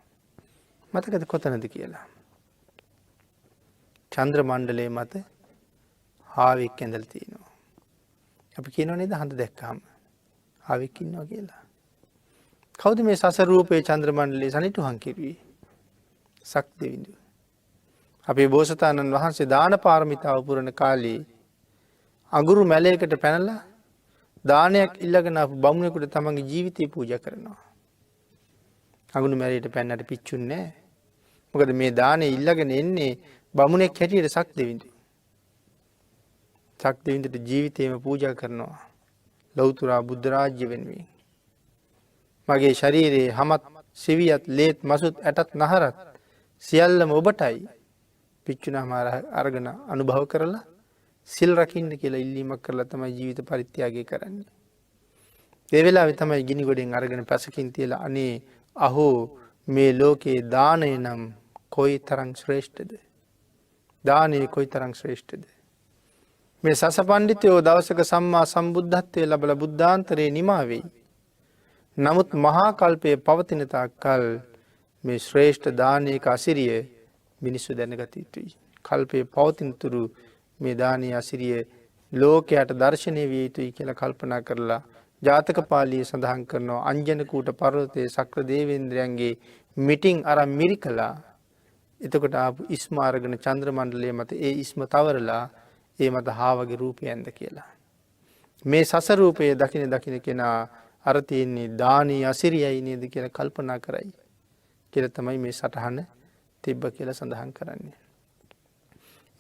මතකද කොතනද කියලා? චන්ද්‍ර මණ්ඩලයේ මත ආවෙක් ඇඳලා තියෙනවා. අපි කියනව නේද හඳ දැක්කම ආවෙක් ඉන්නවා කියලා. කවුද මේ සසර රූපේ චන්ද්‍ර මණ්ඩලයේ සනිටුහන් කෙරුවේ? සක් දෙවිඳු. අපේ බෝසතාණන් වහන්සේ දාන පාරමිතාව පුරන කාලේ අඟුරු මැලයකට පැනලා දානයක් ඉල්ලගෙන ආපු බමුණෙකුට තමන්ගේ ජීවිතය පූජා කරනවා. අඟුරු මැලයට පැන්නට පිච්චුන්නේ නැහැ. මොකද මේ දානේ ඉල්ලගෙන එන්නේ බමුණෙක් හැටියට සක් දෙවිඳු. සක් දෙවිඳුට ජීවිතේම පූජා කරනවා. ලෞතර බුද්ධ රාජ්‍ය වෙනුවෙන්. මගේ ශරීරයේ හැමත් සිවියත් ලේත් මසුත් ඇටත් නහරත් සියල්ලම ඔබටයි. පිච්චුනහම අරගෙන අනුභව කරලා සිල් රකින්න කියලා ඉල්ලීමක් කරලා තමයි ජීවිත පරිත්‍යාගය කරන්නේ. ඒ වෙලාවේ තමයි ගිනි ගොඩෙන් අරගෙන පැසකින් තියලා අනේ අහෝ මේ ලෝකේ දානය නම් කොයිතරම් ශ්‍රේෂ්ඨද? දානය කොයිතරම් ශ්‍රේෂ්ඨද? මේ සසපණ්ඩිතයෝ දවසක සම්මා සම්බුද්ධත්වයේ ලැබලා බුද්ධාන්තරේ නිමා වෙයි. නමුත් මහා කල්පයේ පවතින තාක්කල් මේ ශ්‍රේෂ්ඨ දානයක අසිරිය මිනිස්සු දැනගත යුතුයි. කල්පයේ පවතින තුරු මේ දානීය අසිරිය ලෝකයට දර්ශනය විය යුතුයි කියලා කල්පනා කරලා ජාතක පාළියේ සඳහන් කරනවා අංජන කූට පර්වතයේ සක්‍ර දේවේන්ද්‍රයන්ගේ මිටින් අරන් මිරිකලා එතකොට ආපු ඉස්ම අරගෙන චන්ද්‍ර මණ්ඩලයේ මත ඒ ඉස්ම තවරලා ඒ මත හාවගේ රූපය ඇඳ කියලා. මේ සස රූපයේ දකින කෙනා අර තියෙන්නේ දානීය අසිරියයි නේද කියලා කල්පනා කරයි. කියලා තමයි මේ සටහන තිබ්බ කියලා සඳහන් කරන්නේ.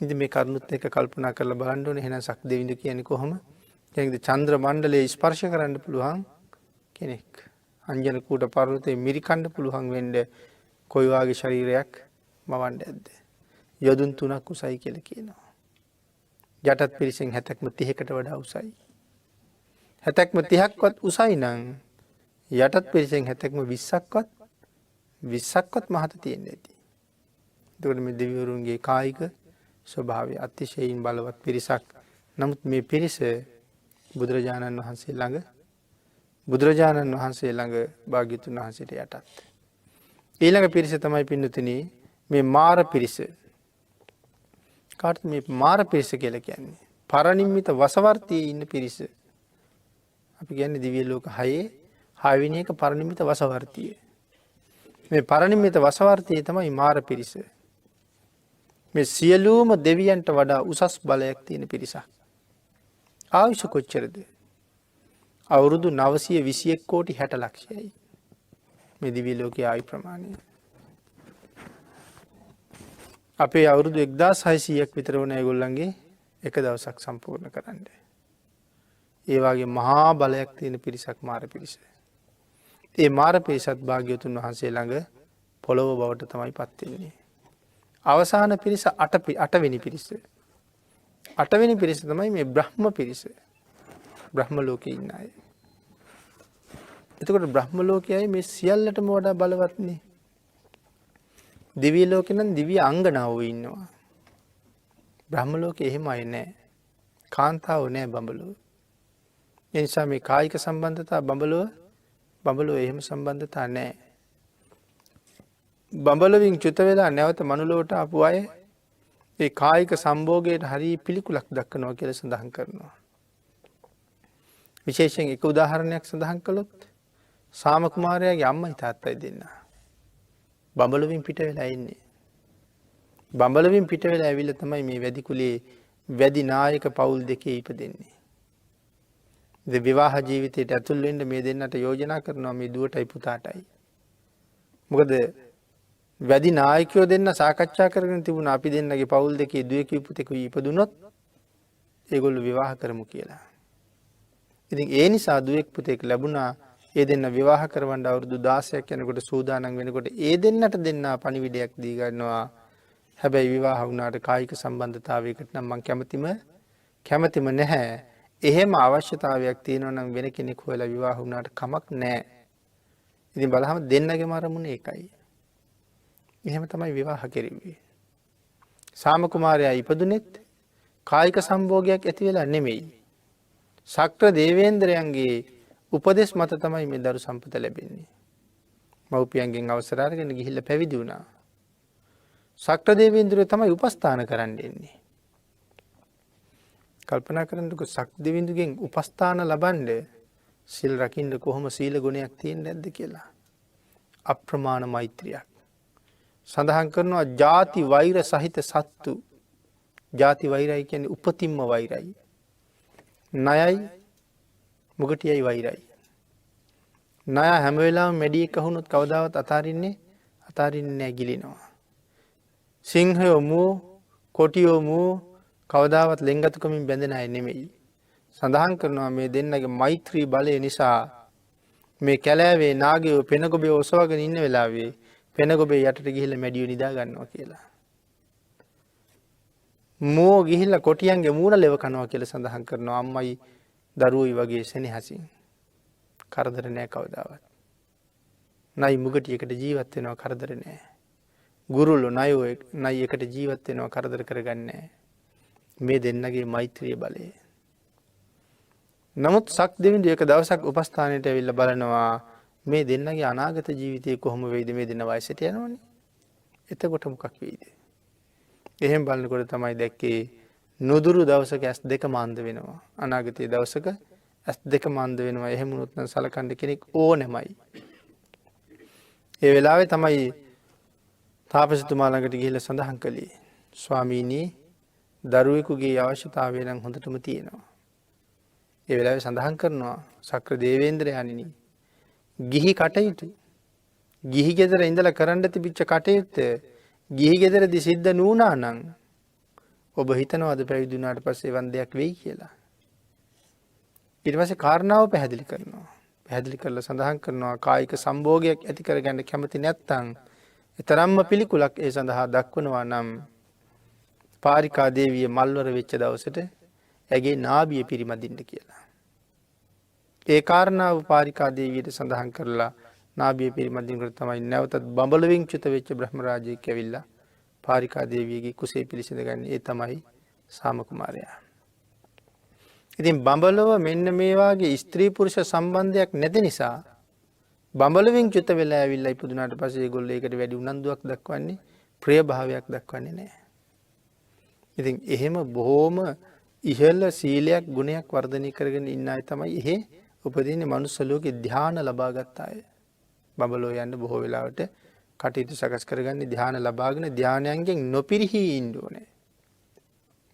ඉතින් මේ කරුණුත් එක්ක කල්පනා කරලා බලන්න ඕනේ එහෙනම් සක් දෙවිඳු කියන්නේ කොහොම? කියන්නේ චන්ද්‍ර මණ්ඩලයේ ස්පර්ශ කරන්න පුළුවන් කෙනෙක්. අංජන කූට පර්වතයේ මිරිකන්න පුළුවන් වෙන්න කොයි වාගේ ශරීරයක් මවන්න ඇද්ද? යොදුන් 3ක් උසයි කියලා කියනවා. යටත් පිරිසෙන් 70ක්ම 30කට වඩා උසයි. හැතැක්ම 30ක්වත් උසයි නම් යටත් පිරිසෙන් හැතැක්ම 20ක්වත් මහත තියෙන්නේ නැති. එතකොට මේ දෙවිවරුන්ගේ කායික ස්වභාවය අතිශයින් බලවත් පිරිසක්. නමුත් මේ පිරිස බුදුරජාණන් වහන්සේ ළඟ භාග්‍යවතුන් වහන්සේට යටත්. ඊළඟ පිරිස තමයි පින්නතුනි මේ මාර පිරිස. කාටද මේ මාර පිරිස කියලා කියන්නේ? පරනිම්මිත වසවර්තියේ ඉන්න පිරිස. අපි කියන්නේ දිව්‍ය ලෝක 6 6වෙනි එක පරනිම්මිත වසවර්තිය. මේ පරනිම්මිත වසවර්තියේ තමයි මාර පිරිස. මේ සියලුම දෙවියන්ට වඩා උසස් බලයක් තියෙන පිරිසක්. ආයුෂ කොච්චරද? අවුරුදු 921 කෝටි 60 ලක්ෂයයි. මේ දිව්‍ය ලෝකයේ ආයු ප්‍රමාණය. අපේ අවුරුදු 1600ක් විතර වුණ ඒගොල්ලන්ගේ එක දවසක් සම්පූර්ණ කරන්න. ඒ වගේ මහා බලයක් තියෙන පිරිසක් මාර පිරිස. ඒ මාර පිරිසත් භාග්‍යවතුන් වහන්සේ ළඟ පොළොව බවට තමයි පත් වෙන්නේ. අවසාන පිරිස 8වෙනි පිරිස. 8වෙනි පිරිස තමයි මේ බ්‍රහ්ම පිරිස. බ්‍රහ්ම ලෝකේ ඉන්න අය. එතකොට බ්‍රහ්ම ලෝකයයි මේ සියල්ලටම වඩා බලවත්නේ. දිව්‍ය ලෝකේ නම් දිව්‍ය අංගනාවෝ ඉන්නවා. බ්‍රහ්ම ලෝකේ එහෙම අය නැහැ. කාන්තාවෝ නැහැ බඹලෝ. ඒ නිසා මේ කායික සම්බන්ධතා බඹලෝ එහෙම සම්බන්ධතා නැහැ. බඹලොවින් චුත වෙලා නැවත මනුලොවට ආපු අය ඒ කායික සම්භෝගයට හරිය පිළිකුලක් දක්වනවා කියලා සඳහන් කරනවා. විශේෂයෙන් එක උදාහරණයක් සඳහන් කළොත් සාම කුමාරයාගේ අම්මයි තාත්තයි දෙන්න. බඹලොවින් පිට වෙලා ඉන්නේ. බඹලොවින් පිට වෙලා ඇවිල්ලා තමයි මේ වැඩි කුලේ වැඩි නායක පවුල් දෙකේ ඉපදෙන්නේ. ඉතින් විවාහ ජීවිතයට ඇතුල් වෙන්න මේ දෙන්නට යෝජනා කරනවා මේ දුවටයි පුතාටයි. මොකද වැඩි නායකයෝ දෙන්න සාකච්ඡා කරගෙන තිබුණා අපි දෙන්නගේ පවුල් දෙකේ දුවෙකුයි පුතෙකුයි ඉපදුනොත් ඒගොල්ලෝ විවාහ කරමු කියලා. ඉතින් ඒ නිසා දුවෙක් පුතෙක් ලැබුණා. ඒ දෙන්න විවාහ කරවන්න අවුරුදු 16ක් යනකොට සූදානම් වෙනකොට ඒ දෙන්නට දෙන්නා පණිවිඩයක් දී ගන්නවා. හැබැයි විවාහ වුණාට කායික සම්බන්ධතාවයකට නම් මම කැමතිම නැහැ. එහෙම අවශ්‍යතාවයක් තියෙනවා නම් වෙන කෙනෙක් හොයලා විවාහ වුණාට කමක් නැහැ. ඉතින් බලහම දෙන්නගේම අරමුණ ඒකයි. එහෙම තමයි විවාහ කෙරෙන්නේ. සාම කුමාරයා ඉපදුනෙත් කායික සම්භෝගයක් ඇති වෙලා නෙමෙයි. ශක්‍ර දේවේන්ද්‍රයන්ගේ උපදෙස් මත තමයි මේ දරු සම්පත ලැබෙන්නේ. මව්පියන්ගෙන් අවසර අරගෙන ගිහිල්ලා පැවිදි වුණා. ශක්‍ර දේවේන්ද්‍රය තමයි උපස්ථාන කරන්න එන්නේ. කල්පනා කරන්නකෝ ශක්‍ර දේවේන්ද්‍රගෙන් උපස්ථාන ලබන්න සිල් රකින්න කොහොම සීල ගුණයක් තියෙන්නේ නැද්ද කියලා. අප්‍රමාණ මෛත්‍රියක්. සඳහන් කරනවා ಜಾති වෛර සහිත සත්තු. ಜಾති වෛරයි කියන්නේ උපතින්ම වෛරයි. ණයයි මුගටියයි වෛරයි. ණය හැම වෙලාවෙම මැඩියෙක් අහුනොත් කවදාවත් අතාරින්නේ නැහැ ගිලිනවා. සිංහයෝ මූ කොටියෝ මූ කවදාවත් ලෙන්ගතුකමින් බැඳෙන අය නෙමෙයි. සඳහන් කරනවා මේ දෙන්නගේ මෛත්‍රී බලය නිසා මේ කැලෑවේ නාගයෝ පෙනගොබේ ඔසවගෙන ඉන්න වෙලාවේ පෙනගොබේ යටට ගිහිල්ලා මැඩියෝ නිදා ගන්නවා කියලා. මෝ ගිහිල්ලා කොටියන්ගේ මූණ ලෙව කනවා කියලා සඳහන් කරනවා. අම්මයි දරුවෝයි වගේ සෙනෙහසින්. කරදර නැහැ කවදාවත්. නයි මුගටියකට ජීවත් වෙනවා කරදර නැහැ. ගුරුලෝ නයි එකට ජීවත් වෙනවා කරදර කරගන්නේ නැහැ. මේ දෙන්නගේ මෛත්‍රිය බලය. නමුත් සක් දෙවිඳු එක දවසක් උපස්ථානයට ඇවිල්ලා බලනවා මේ දෙන්නගේ අනාගත ජීවිතය කොහොම වෙයිද? මේ දෙන්න වයසට යනවනේ. එතකොට මොකක් වෙයිද? එහෙම බලනකොට තමයි දැක්කේ නුදුරු දවසක ඇස් දෙක මාන්ද වෙනවා. අනාගතයේ දවසක ඇස් දෙක මාන්ද වෙනවා. එහෙම වුණොත් නම් සලකන්න කෙනෙක් ඕනෙමයි. ඒ වෙලාවේ තමයි තාපසතුමා ළඟට ගිහිල්ලා සඳහන් කළේ ස්වාමීනි දරුවෙකුගේ අවශ්‍යතාවය නම් හොඳටම තියෙනවා. ඒ වෙලාවේ සඳහන් කරනවා ශක්‍ර දේවේන්ද්‍රයන්ණනි ගිහි කටයුතු ගිහි ගෙදර ඉඳලා කරන්න තිබිච්ච කටයුත්ත ගිහි ගෙදරදී සිද්ධ නුණා නම් ඔබ හිතනවාද පැවිදි වුණාට පස්සේ වන් දෙයක් වෙයි කියලා? ඊට පස්සේ කාරණාව පැහැදිලි කරනවා. පැහැදිලි කරලා සඳහන් කරනවා කායික සම්භෝගයක් ඇති කරගන්න කැමති නැත්නම් තරම්ම පිළිකුලක් ඒ සඳහා දක්වනවා නම් පාරිකා දේවිය මල්වර වෙච්ච දවසට ඇගේ නාභිය පිරිමදින්න කියලා. ඒ කාරණාව පාරිකා දේවියට සඳහන් කරලා නාභිය පිරිමදින් කර තමයි නැවතත් බඹලොවින් චුත වෙච්ච බ්‍රහ්ම රාජයෙක් ඇවිල්ලා පාරිකා දේවියගේ කුසේ පිළිසිඳ ගන්න. ඒ තමයි සාම කුමාරයා. ඉතින් බඹලොව මෙන්න මේ වාගේ ස්ත්‍රී පුරුෂ සම්බන්ධයක් නැති නිසා බඹලොවින් චුත වෙලා ඇවිල්ලා ඉපදුනාට පස්සේ ඒගොල්ලෝ ඒකට වැඩි උනන්දුවක් දක්වන්නේ ප්‍රිය භාවයක් දක්වන්නේ නැහැ. ඉතින් එහෙම බොහොම ඉහළ සීලයක් ගුණයක් වර්ධනය කරගෙන ඉන්න අය තමයි එහෙ උපදින්නේ මනුස්ස ලෝකේ ධ්‍යාන ලබා ගත්ත අය. බඹලෝ යන්න බොහෝ වෙලාවට කටයුතු සකස් කරගන්නේ ධ්‍යාන ලබාගෙන ධ්‍යානයන්ගෙන් නොපිරිහි ඉන්න ඕනේ.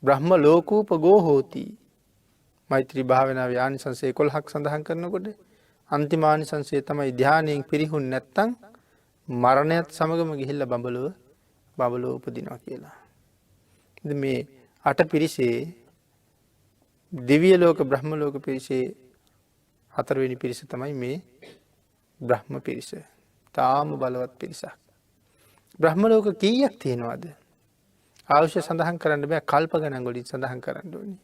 බ්‍රහ්ම ලෝකූපගෝ හෝති. මෛත්‍රී භාවනාවේ ආනිසංස 11ක් සඳහන් කරනකොට අන්තිම ආනිසංසය තමයි ධ්‍යානයෙන් පිරිහුන් නැත්තම් මරණයත් සමගම ගිහිල්ලා බඹලෝ උපදිනවා කියලා. ඉතින් මේ අට පිරිසේ දිව්‍ය ලෝක බ්‍රහ්ම ලෝක පිරිසේ හතරවෙනි පිරිස තමයි මේ බ්‍රහ්ම පිරිස. තාම බලවත් පිරිසක්. බ්‍රහ්ම ලෝක කීයක් තියෙනවද? ආයුෂ සඳහන් කරන්න බෑ, කල්ප ගණන් වලින් සඳහන් කරන්න ඕනේ.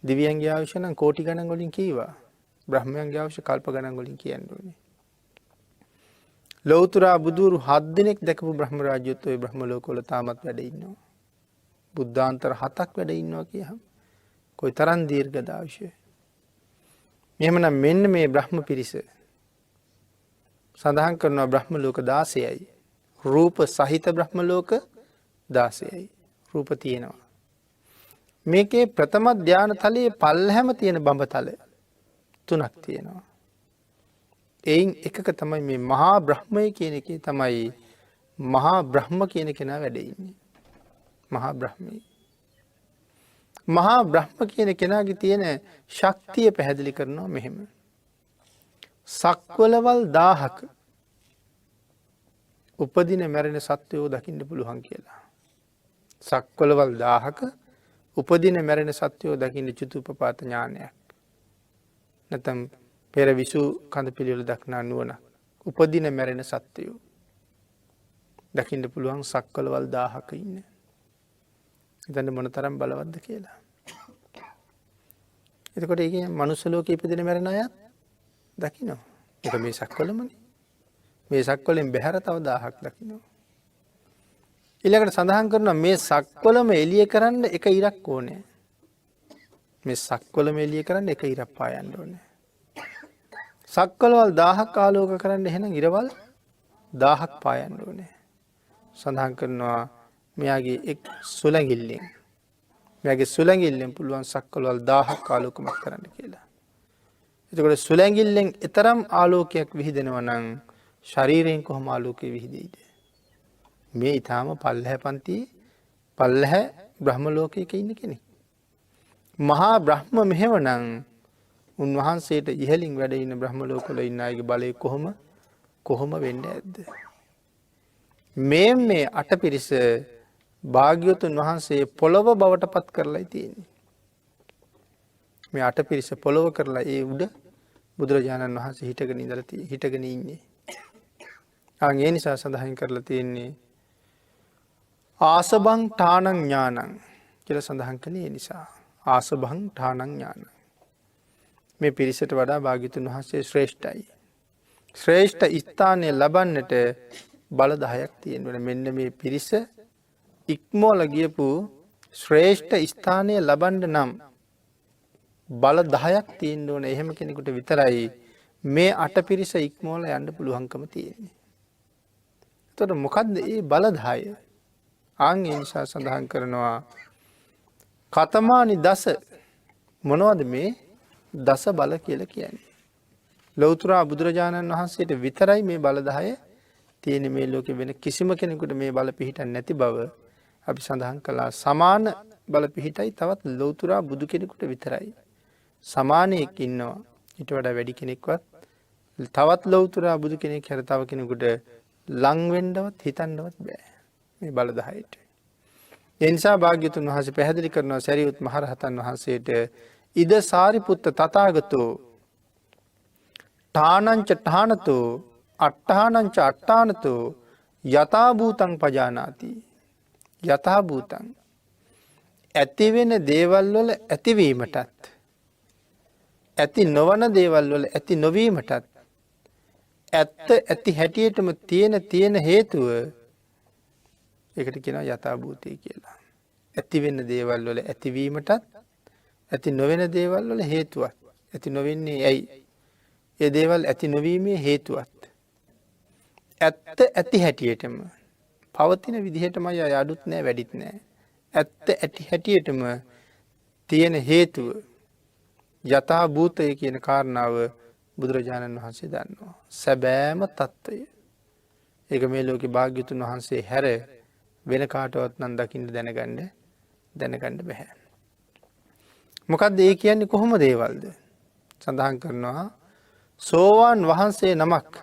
දිව්‍යයන්ගේ ආයුෂ නම් කෝටි ගණන් වලින් කීවා. බ්‍රහ්මයන්ගේ ආයුෂ කල්ප ගණන් වලින් කියන්න ඕනේ. ලෞතර බුදුරු 7 දිනක් දැකපු බ්‍රහ්ම රාජ්‍යත් ඔය බ්‍රහ්ම ලෝකවල තාමත් වැඩ ඉන්නවා. බුද්ධාන්තර 7ක් වැඩ ඉන්නවා කියහම කොයි තරම් දීර්ඝද ආයුෂය. එහෙමනම් මෙන්න මේ බ්‍රහ්ම පිරිස සඳහන් කරනවා බ්‍රහ්ම ලෝක 16යි. රූප සහිත බ්‍රහ්ම ලෝක 16යි. රූප තියෙනවා. මේකේ ප්‍රථම ධානය තලයේ පල්හැම තියෙන බඹතල 3ක් තියෙනවා. එයින් එකක තමයි මේ මහා බ්‍රහ්මය කියන එකේ තමයි මහා බ්‍රහ්ම කියන කෙනා වැඩ ඉන්නේ. මහා බ්‍රහ්මයි. මහා බ්‍රහ්ම කියන කෙනාගේ තියෙන ශක්තිය පැහැදිලි කරනවා මෙහෙම. සක්වලවල් 1000ක උපදින මැරෙන සත්වයෝ දකින්න පුළුවන් කියලා. සක්වලවල් 1000ක උපදින මැරෙන සත්වයෝ දකින්න චුතුපපාත ඥානයක්. නැත්නම් පෙර විසු කඳ පිළිවෙල දක්නා නුවණ. උපදින මැරෙන සත්වයෝ දකින්න පුළුවන් සක්වලවල් 1000ක ඉන්නේ. ඉතින් මොනතරම් බලවත්ද කියලා. එතකොට ඒකේ මනුස්ස ලෝකේ ඉපදෙන මැරෙන අය දකින්න. ඒක මේ සක්වලමනේ. මේ සක්වලෙන් බැහැර තව 1000ක් දකින්න. ඊළඟට සඳහන් කරනවා මේ සක්වලම එළිය කරන්න එක ඉරක් ඕනේ. මේ සක්වලම එළිය කරන්න එක ඉරක් පායන්න ඕනේ. සක්වලවල් 1000ක් ආලෝක කරන්න එහෙනම් ඉරවල් 1000ක් පායන්න ඕනේ. සඳහන් කරනවා මෙයාගේ එක් සුලංගිල්ලෙන් මෙයාගේ සුලංගිල්ලෙන් පුළුවන් සක්වලවල් 1000ක් ආලෝකමත් කරන්න කියලා. එතකොට සුලංගිල්ලෙන් ඊතරම් ආලෝකයක් විහිදෙනවා නම් ශරීරයෙන් කොහොම ආලෝකය විහිදෙයිද? මේ ඊටාම පල්ලහැ පන්ති පල්ලහැ බ්‍රහ්ම ලෝකයක ඉන්න කෙනෙක්. මහා බ්‍රහ්ම මෙහෙවනම් උන්වහන්සේට ඉහළින් වැඩ ඉන්න බ්‍රහ්ම ලෝකවල ඉන්න අයගේ බලය කොහොම වෙන්නේ ඇද්ද? මේ අටපිරිස භාග්‍යවතුන් වහන්සේ පොළව බවට පත් කරලායි තියෙන්නේ. මේ අටපිරිස පොළව කරලා ඒ උඩ බුදුරජාණන් වහන්සේ හිටගෙන ඉන්නේ. ඒ නිසා සඳහන් කරලා තියෙන්නේ ආසබං ඨානං ඥානං කියලා සඳහන් කළේ ඒ නිසා. ආසබං ඨානං ඥානං. මේ පිරිසට වඩා භාග්‍යවතුන් වහන්සේ ශ්‍රේෂ්ඨයි. ශ්‍රේෂ්ඨ ස්ථානය ලබන්නට බල 10ක් තියෙනවා. මෙන්න මේ පිරිස ඉක්මෝල ගියපු ශ්‍රේෂ්ඨ ස්ථානය ලබන්න නම් බල 10ක් තියෙන්න ඕනේ. එහෙම කෙනෙකුට විතරයි මේ අට පිරිස ඉක්මෝල යන්න පුළුවන්කම තියෙන්නේ. එතකොට මොකද්ද මේ බල 10? ඒ නිසා සඳහන් කරනවා කතමානි දස මොනවද මේ දස බල කියලා කියන්නේ? ලෞතර බුදුරජාණන් වහන්සේට විතරයි මේ බල 10 තියෙන. මේ ලෝකෙ වෙන කිසිම කෙනෙකුට මේ බල පිහිටන්නේ නැති බව අපි සඳහන් කළා. සමාන බල පිහිටයි තවත් ලෞතර බුදු කෙනෙකුට විතරයි. සමානයක් ඉන්නවා. ඊට වඩා වැඩි කෙනෙක්වත් තවත් ලෞතර බුදු කෙනෙක් හැර තව කෙනෙකුට ලං වෙන්නවත් හිතන්නවත් බෑ මේ බල 10ට. ඒ නිසා භාග්‍යවතුන් වහන්සේ පැහැදිලි කරනවා සරියුත් මහ රහතන් වහන්සේට ඉද සාරිපුත්ත තථාගතෝ ඨානංච ඨානතෝ අට්ඨානංච අට්ඨානතෝ යථා භූතං පජානාති. යථා භූතං ඇති වෙන දේවල් වල ඇතිවීමටත් ඇති නොවන දේවල් වල ඇති නොවීමටත් ඇත්ත ඇති හැටියටම තියෙන හේතුව ඒකට කියනවා යථාභූතය කියලා. ඇති වෙන දේවල් වල ඇතිවීමටත් ඇති නොවන දේවල් වල හේතුවක්. ඇති නොවෙන්නේ ඇයි? ඒ දේවල් ඇති නොවීමේ හේතුවත්. ඇත්ත ඇති හැටියටම පවතින විදිහටමයි අය අඩුත් නෑ වැඩිත් නෑ. ඇත්ත ඇති හැටියටම තියෙන හේතුව යථා භූතය කියන කාරණාව බුදුරජාණන් වහන්සේ දන්නවා. සැබෑම තත්ත්වය. ඒක මේ ලෝකේ භාග්‍යතුන් වහන්සේ හැර වෙන කාටවත් නම් දකින්න දැනගන්න බෑ. මොකක්ද ඒ කියන්නේ කොහොම දේවල්ද? සඳහන් කරනවා සෝවාන් වහන්සේ නමක්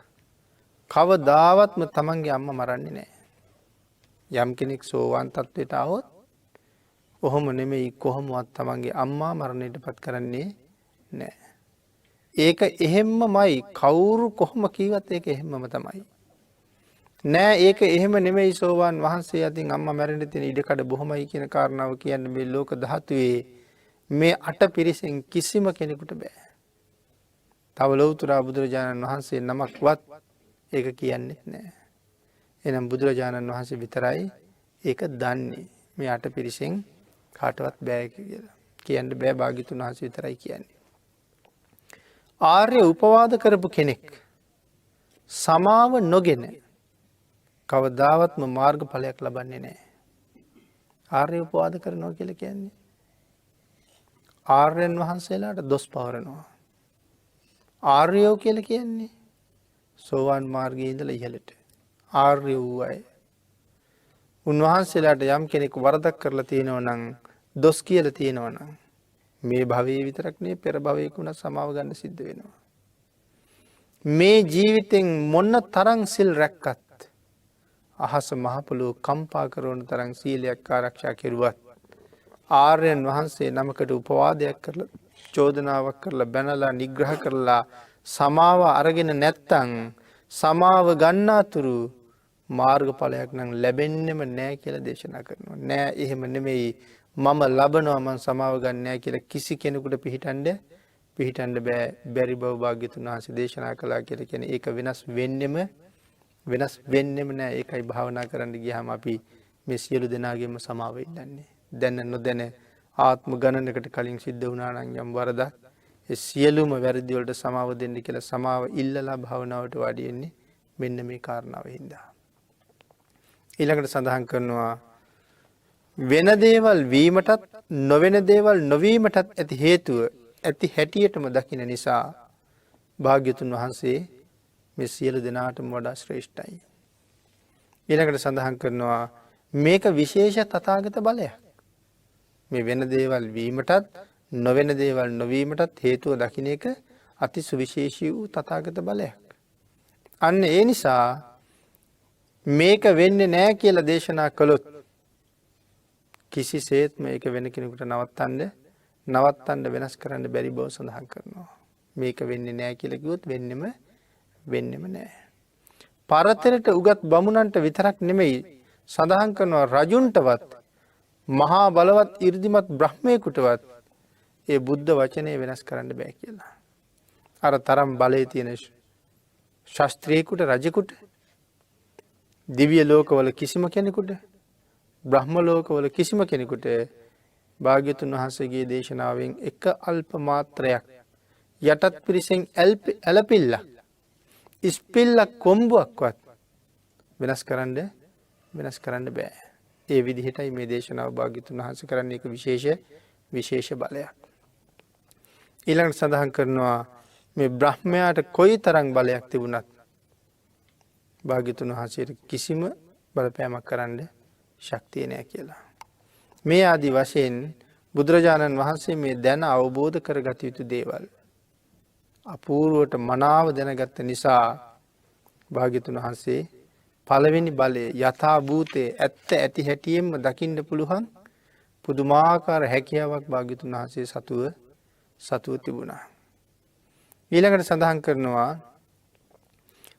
කවදාවත්ම තමන්ගේ අම්මා මරන්නේ නැහැ. යම් කෙනෙක් සෝවාන් තත්ත්වයට આવොත් ඔහොම නෙමෙයි කොහොමවත් තමන්ගේ අම්මා මරණයටපත් කරන්නේ නැහැ. ඒක එහෙම්මමයි කවුරු කොහොම කීවත් ඒක එහෙම්මම තමයි. නෑ ඒක එහෙම නෙමෙයි සෝවාන් වහන්සේ අතින් අම්මා මැරෙන්න තියෙන ඉඩකඩ බොහොමයි කියන කාරණාව කියන්නේ මේ ලෝක ධාතුවේ මේ අට පිරිසෙන් කිසිම කෙනෙකුට බෑ. තව ලෞතර බුදුරජාණන් වහන්සේ නමක්වත් ඒක කියන්නේ නැහැ. එහෙනම් බුදුරජාණන් වහන්සේ විතරයි ඒක දන්නේ. මේ අට පිරිසෙන් කාටවත් බෑ කියලා. කියන්න බෑ භාග්‍යතුන් වහන්සේ විතරයි කියන්නේ. ආර්ය උපවාද කරපු කෙනෙක් සමාව නොගෙන කවදාවත්ම මාර්ගඵලයක් ලබන්නේ නැහැ. ආර්ය උපවාද කරනවා කියලා කියන්නේ ආර්යයන් වහන්සේලාට දොස් පවරනවා. ආර්යෝ කියලා කියන්නේ සෝවාන් මාර්ගයේ ඉඳලා ඉහළට ආර්ය වූ අය. උන්වහන්සේලාට යම් කෙනෙක් වරදක් කරලා තියෙනවා නම් දොස් කියලා තියෙනවා නම් මේ භවයේ විතරක් නෙවෙයි පෙර භවයකුණ සමාව ගන්න සිද්ධ වෙනවා. මේ ජීවිතෙන් මොන තරම් සිල් රැක්කත් අහස මහ පොළොව කම්පා කරන තරම් සීලයක් ආරක්ෂා කෙරුවත් ආර්යයන් වහන්සේ නමකට උපවාදයක් කරලා චෝදනාවක් කරලා බැනලා නිග්‍රහ කරලා සමාව අරගෙන නැත්තම් සමාව ගන්නාතුරු මාර්ගඵලයක් නම් ලැබෙන්නෙම නැහැ කියලා දේශනා කරනවා. නෑ එහෙම නෙමෙයි මම ලබනවා මම සමාව ගන්න නැහැ කියලා කිසි කෙනෙකුට පිළිටන්න බෑ. බැරි බව භාග්‍යතුන් වහන්සේ දේශනා කළා කියලා කියන්නේ ඒක වෙනස් වෙන්නෙම නෑ. ඒකයි භාවනා කරන්න ගියාම අපි මේ සියලු දෙනාගේම සමාව ඉල්ලන්නේ. දැන නොදැන ආත්ම ගණනකට කලින් සිද්ධ වුණා නම් යම් වරදක් ඒ සියලුම වැරදි වලට සමාව දෙන්න කියලා සමාව ඉල්ලලා භාවනාවට වාඩි වෙන්නේ මෙන්න මේ කාරණාව හින්දා. ඊළඟට සඳහන් කරනවා වෙන දේවල් වීමටත් නොවන දේවල් නොවීමටත් ඇති හේතුව ඇති හැටියටම දකින නිසා භාග්‍යතුන් වහන්සේ මේ සියලු දෙනාටම වඩා ශ්‍රේෂ්ඨයි. ඊළඟට සඳහන් කරනවා මේක විශේෂ තථාගත බලයක්. මේ වෙන දේවල් වීමටත් නොවන දේවල් නොවීමටත් හේතුව දකින්න එක අති සුවිශේෂී වූ තථාගත බලයක්. අන්න ඒ නිසා මේක වෙන්නේ නැහැ කියලා දේශනා කළොත් කිසිසේත් මේක වෙන කෙනෙකුට නවත්තන්න වෙනස් කරන්න බැරි බව සඳහන් කරනවා. මේක වෙන්නේ නැහැ කියලා කිව්වොත් වෙන්නෙම නැහැ. පරතරට උගත් බමුණන්ට විතරක් නෙමෙයි සඳහන් කරනවා රජුන්ටවත් මහා බලවත් 이르දිමත් බ්‍රහ්මයෙකුටවත් ඒ බුද්ධ වචනේ වෙනස් කරන්න බෑ කියලා. අර තරම් බලයේ තියෙන ශාස්ත්‍රීයකට රජෙකුට දිව්‍ය ලෝකවල කිසිම කෙනෙකුට බ්‍රහ්ම ලෝකවල කිසිම කෙනෙකුට භාග්‍යතුන් වහන්සේගේ දේශනාවෙන් එක අල්ප මාත්‍රයක් යටත් පිරිසෙන් ඇලපිල්ලක් ඉස්පිල්ලක් කොම්බුවක්වත් වෙනස් කරන්න බෑ. ඒ විදිහටයි මේ දේශනාව භාග්‍යතුන් වහන්සේ කරන්නේ. එක විශේෂ බලයක්. ඊළඟට සඳහන් කරනවා මේ බ්‍රහ්මයාට කොයි තරම් බලයක් තිබුණත් භාග්‍යතුන් වහන්සේට කිසිම බලපෑමක් කරන්න ශක්තිය නැහැ කියලා. මේ ආදි වශයෙන් බුදුරජාණන් වහන්සේ මේ දැන අවබෝධ කරගත යුතු දේවල් අපූර්වට මනාව දැනගත්ත නිසා භාග්‍යතුන් වහන්සේ පළවෙනි බලයේ යථා භූතේ ඇත්ත ඇති හැටියෙන්ම දකින්න පුළුවන් පුදුමාකාර හැකියාවක් භාග්‍යතුන් වහන්සේ සතුව තිබුණා. ඊළඟට සඳහන් කරනවා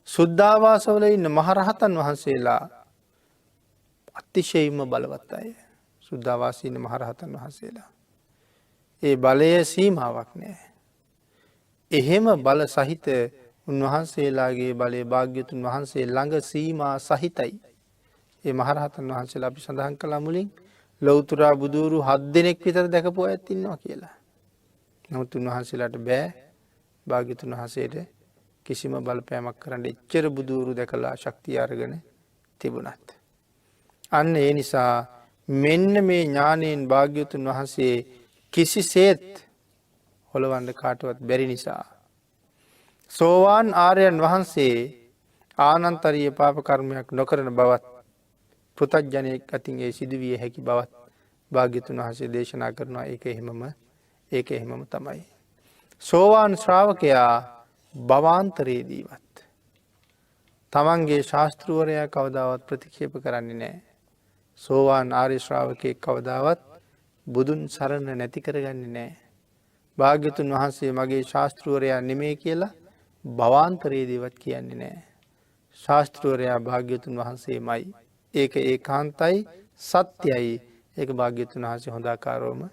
සුද්ධාවාසවල ඉන්න මහරහතන් වහන්සේලා අතිශයින්ම බලවත් අය. සුද්ධාවාසී ඉන්න මහරහතන් වහන්සේලා. ඒ බලයේ සීමාවක් නැහැ. එහෙම බල සහිත උන්වහන්සේලාගේ බලය භාග්‍යතුන් වහන්සේ ළඟ සීමා සහිතයි. ඒ මහරහතන් වහන්සේලා අපි සඳහන් කළා මුලින් ලෞතුරා බුදුරු 7 දෙනෙක් විතර දැකපු අයත් ඉන්නවා කියලා. නමුත් උන්වහන්සේලාට බෑ භාග්‍යතුන් වහන්සේට කිසිම බලපෑමක් කරන්න එච්චර බුදුරු දැකලා ශක්තිය අරගෙන තිබුණත්. අන්න ඒ නිසා මෙන්න මේ ඥානයෙන් භාග්‍යතුන් වහන්සේ කිසිසේත් හොලවන්න කාටවත් බැරි නිසා සෝවාන් ආර්යයන් වහන්සේ ආනන්තරීය පාප කර්මයක් නොකරන බවත් පෘථග්ජනයෙක් අතින් ඒ සිදුවිය හැකි බවත් භාග්‍යතුන් වහන්සේ දේශනා කරනවා. ඒක එහෙමම තමයි. සෝවාන් ශ්‍රාවකයා භවාන්තරයේදීවත් තමන්ගේ ශාස්තෘවරයා කවදාවත් ප්‍රතික්ෂේප කරන්නේ නැහැ. සෝවාන් ආර්ය ශ්‍රාවකයෙක් කවදාවත් බුදුන් සරණ නැති කරගන්නේ නැහැ. භාග්‍යතුන් වහන්සේ මගේ ශාස්තෘවරයා නෙමෙයි කියලා භවාන්තරයේදීවත් කියන්නේ නැහැ. ශාස්තෘවරයා භාග්‍යතුන් වහන්සේමයි. ඒක ඒකාන්තයි සත්‍යයි. ඒක භාග්‍යතුන් වහන්සේ හොඳාකාරවම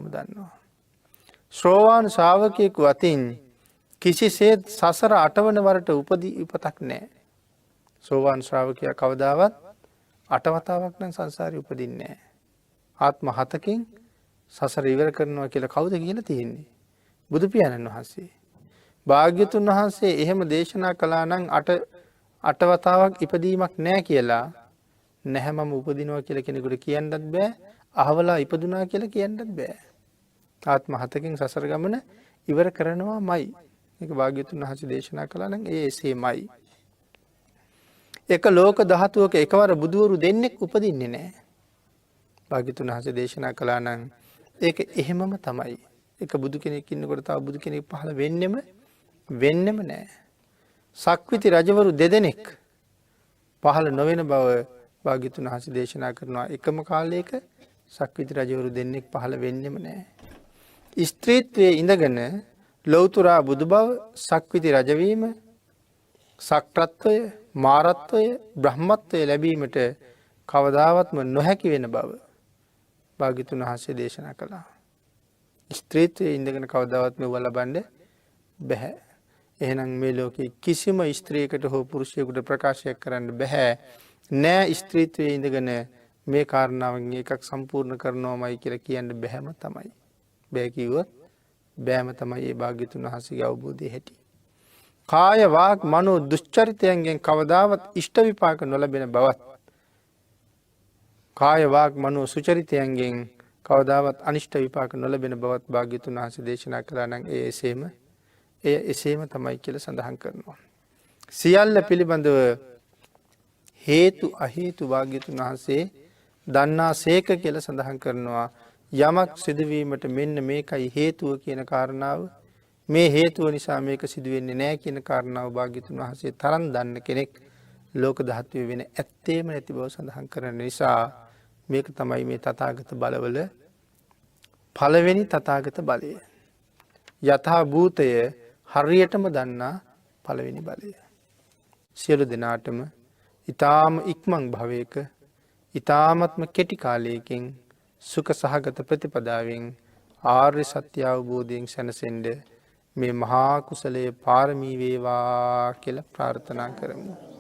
දන්නවා. ශ්‍රෝවාන් ශ්‍රාවකයෙකු අතින් කිසිසේත් සසර අටවන වරට උපතක් නැහැ. සෝවාන් ශ්‍රාවකයා කවදාවත් අටවතාවක් නම් සංසාරේ උපදින්නේ නැහැ. ආත්ම 7කින් සසර ඉවර කරනවා කියලා කවුද කියලා තියෙන්නේ? බුදු පියාණන් වහන්සේ. භාග්‍යතුන් වහන්සේ එහෙම දේශනා කළා නම් අටවතාවක් ඉපදීමක් නැහැ කියලා නැහැ මම උපදිනවා කියලා කෙනෙකුට කියන්නත් බෑ. අහවලා ඉපදුනා කියලා කියන්නත් බෑ. ආත්ම 7කින් සසර ගමන ඉවර කරනවාමයි. මේක භාග්‍යතුන් වහන්සේ දේශනා කළා නම් එසේමයි. එක ලෝක ධාතුවක එකවර බුදුවරු දෙන්නෙක් උපදින්නේ නැහැ. භාග්‍යතුන් වහන්සේ දේශනා කළා නම් ඒක එහෙමම තමයි. එක බුදු කෙනෙක් ඉන්නකොට තව බුදු කෙනෙක් පහළ වෙන්නෙම නැහැ. සක්විති රජවරු දෙදෙනෙක් පහළ නොවන බව භාග්‍යතුන් වහන්සේ දේශනා කරනවා. එකම කාලයක සක්විති රජවරු දෙන්නෙක් පහළ වෙන්නෙම නැහැ. ස්ත්‍රීත්වයේ ඉඳගෙන ලෞතුරා බුදු බව, සක්විති රජවීම, සක්‍රත්වය, මාරත්වය, බ්‍රහ්මත්වය ලැබීමට කවදාවත්ම නොහැකි වෙන බව භාග්‍යතුන් වහන්සේ දේශනා කළා. ස්ත්‍රීත්වයේ ඉඳගෙන කවදාවත් මෙව ලබන්න බෑ. එහෙනම් මේ ලෝකේ කිසිම ස්ත්‍රියකට හෝ පුරුෂයෙකුට ප්‍රකාශයක් කරන්න බෑ නෑ ස්ත්‍රීත්වයේ ඉඳගෙන මේ කාරණාවෙන් එකක් සම්පූර්ණ කරනවාමයි කියලා කියන්න බෑම තමයි. බෑ කිව්වොත් බෑම තමයි මේ භාග්‍යතුන් වහන්සේගේ අවබෝධය ඇති. කාය වාග් මනෝ දුස්චරිතයන්ගෙන් කවදාවත් ඉෂ්ට විපාක නොලැබෙන බවත් කාය වාග් මනෝ සුචරිතයන්ගෙන් කවදාවත් අනිෂ්ට විපාක නොලැබෙන බවත් භාග්‍යතුන් වහන්සේ දේශනා කළා නම් එසේම තමයි කියලා සඳහන් කරනවා. සියල්ල පිළිබඳව හේතු අහේතු භාග්‍යතුන් වහන්සේ දන්නා සේක කියලා සඳහන් කරනවා. යමක් සිදුවීමට මෙන්න මේකයි හේතුව කියන කාරණාව, මේ හේතුව නිසා මේක සිදුවෙන්නේ නැහැ කියන කාරණාව භාග්‍යතුන් වහන්සේ තරම් දන්න කෙනෙක් ලෝක ධාතුවේ වෙන ඇත්තේම නැති බව සඳහන් කරන නිසා මේක තමයි මේ තථාගත බලවල පළවෙනි තථාගත බලය. යථා භූතය හරියටම දන්නා පළවෙනි බලය. සියලු දෙනාටම ඊ타ම ඉක්මන් භවයක ඊ타මත්ම කෙටි කාලයකින් සුඛ සහගත ප්‍රතිපදාවෙන් ආර්ය සත්‍ය අවබෝධයෙන් සැනසෙන්න මේ මහා කුසලයේ පාරමී වේවා කියලා ප්‍රාර්ථනා කරමු.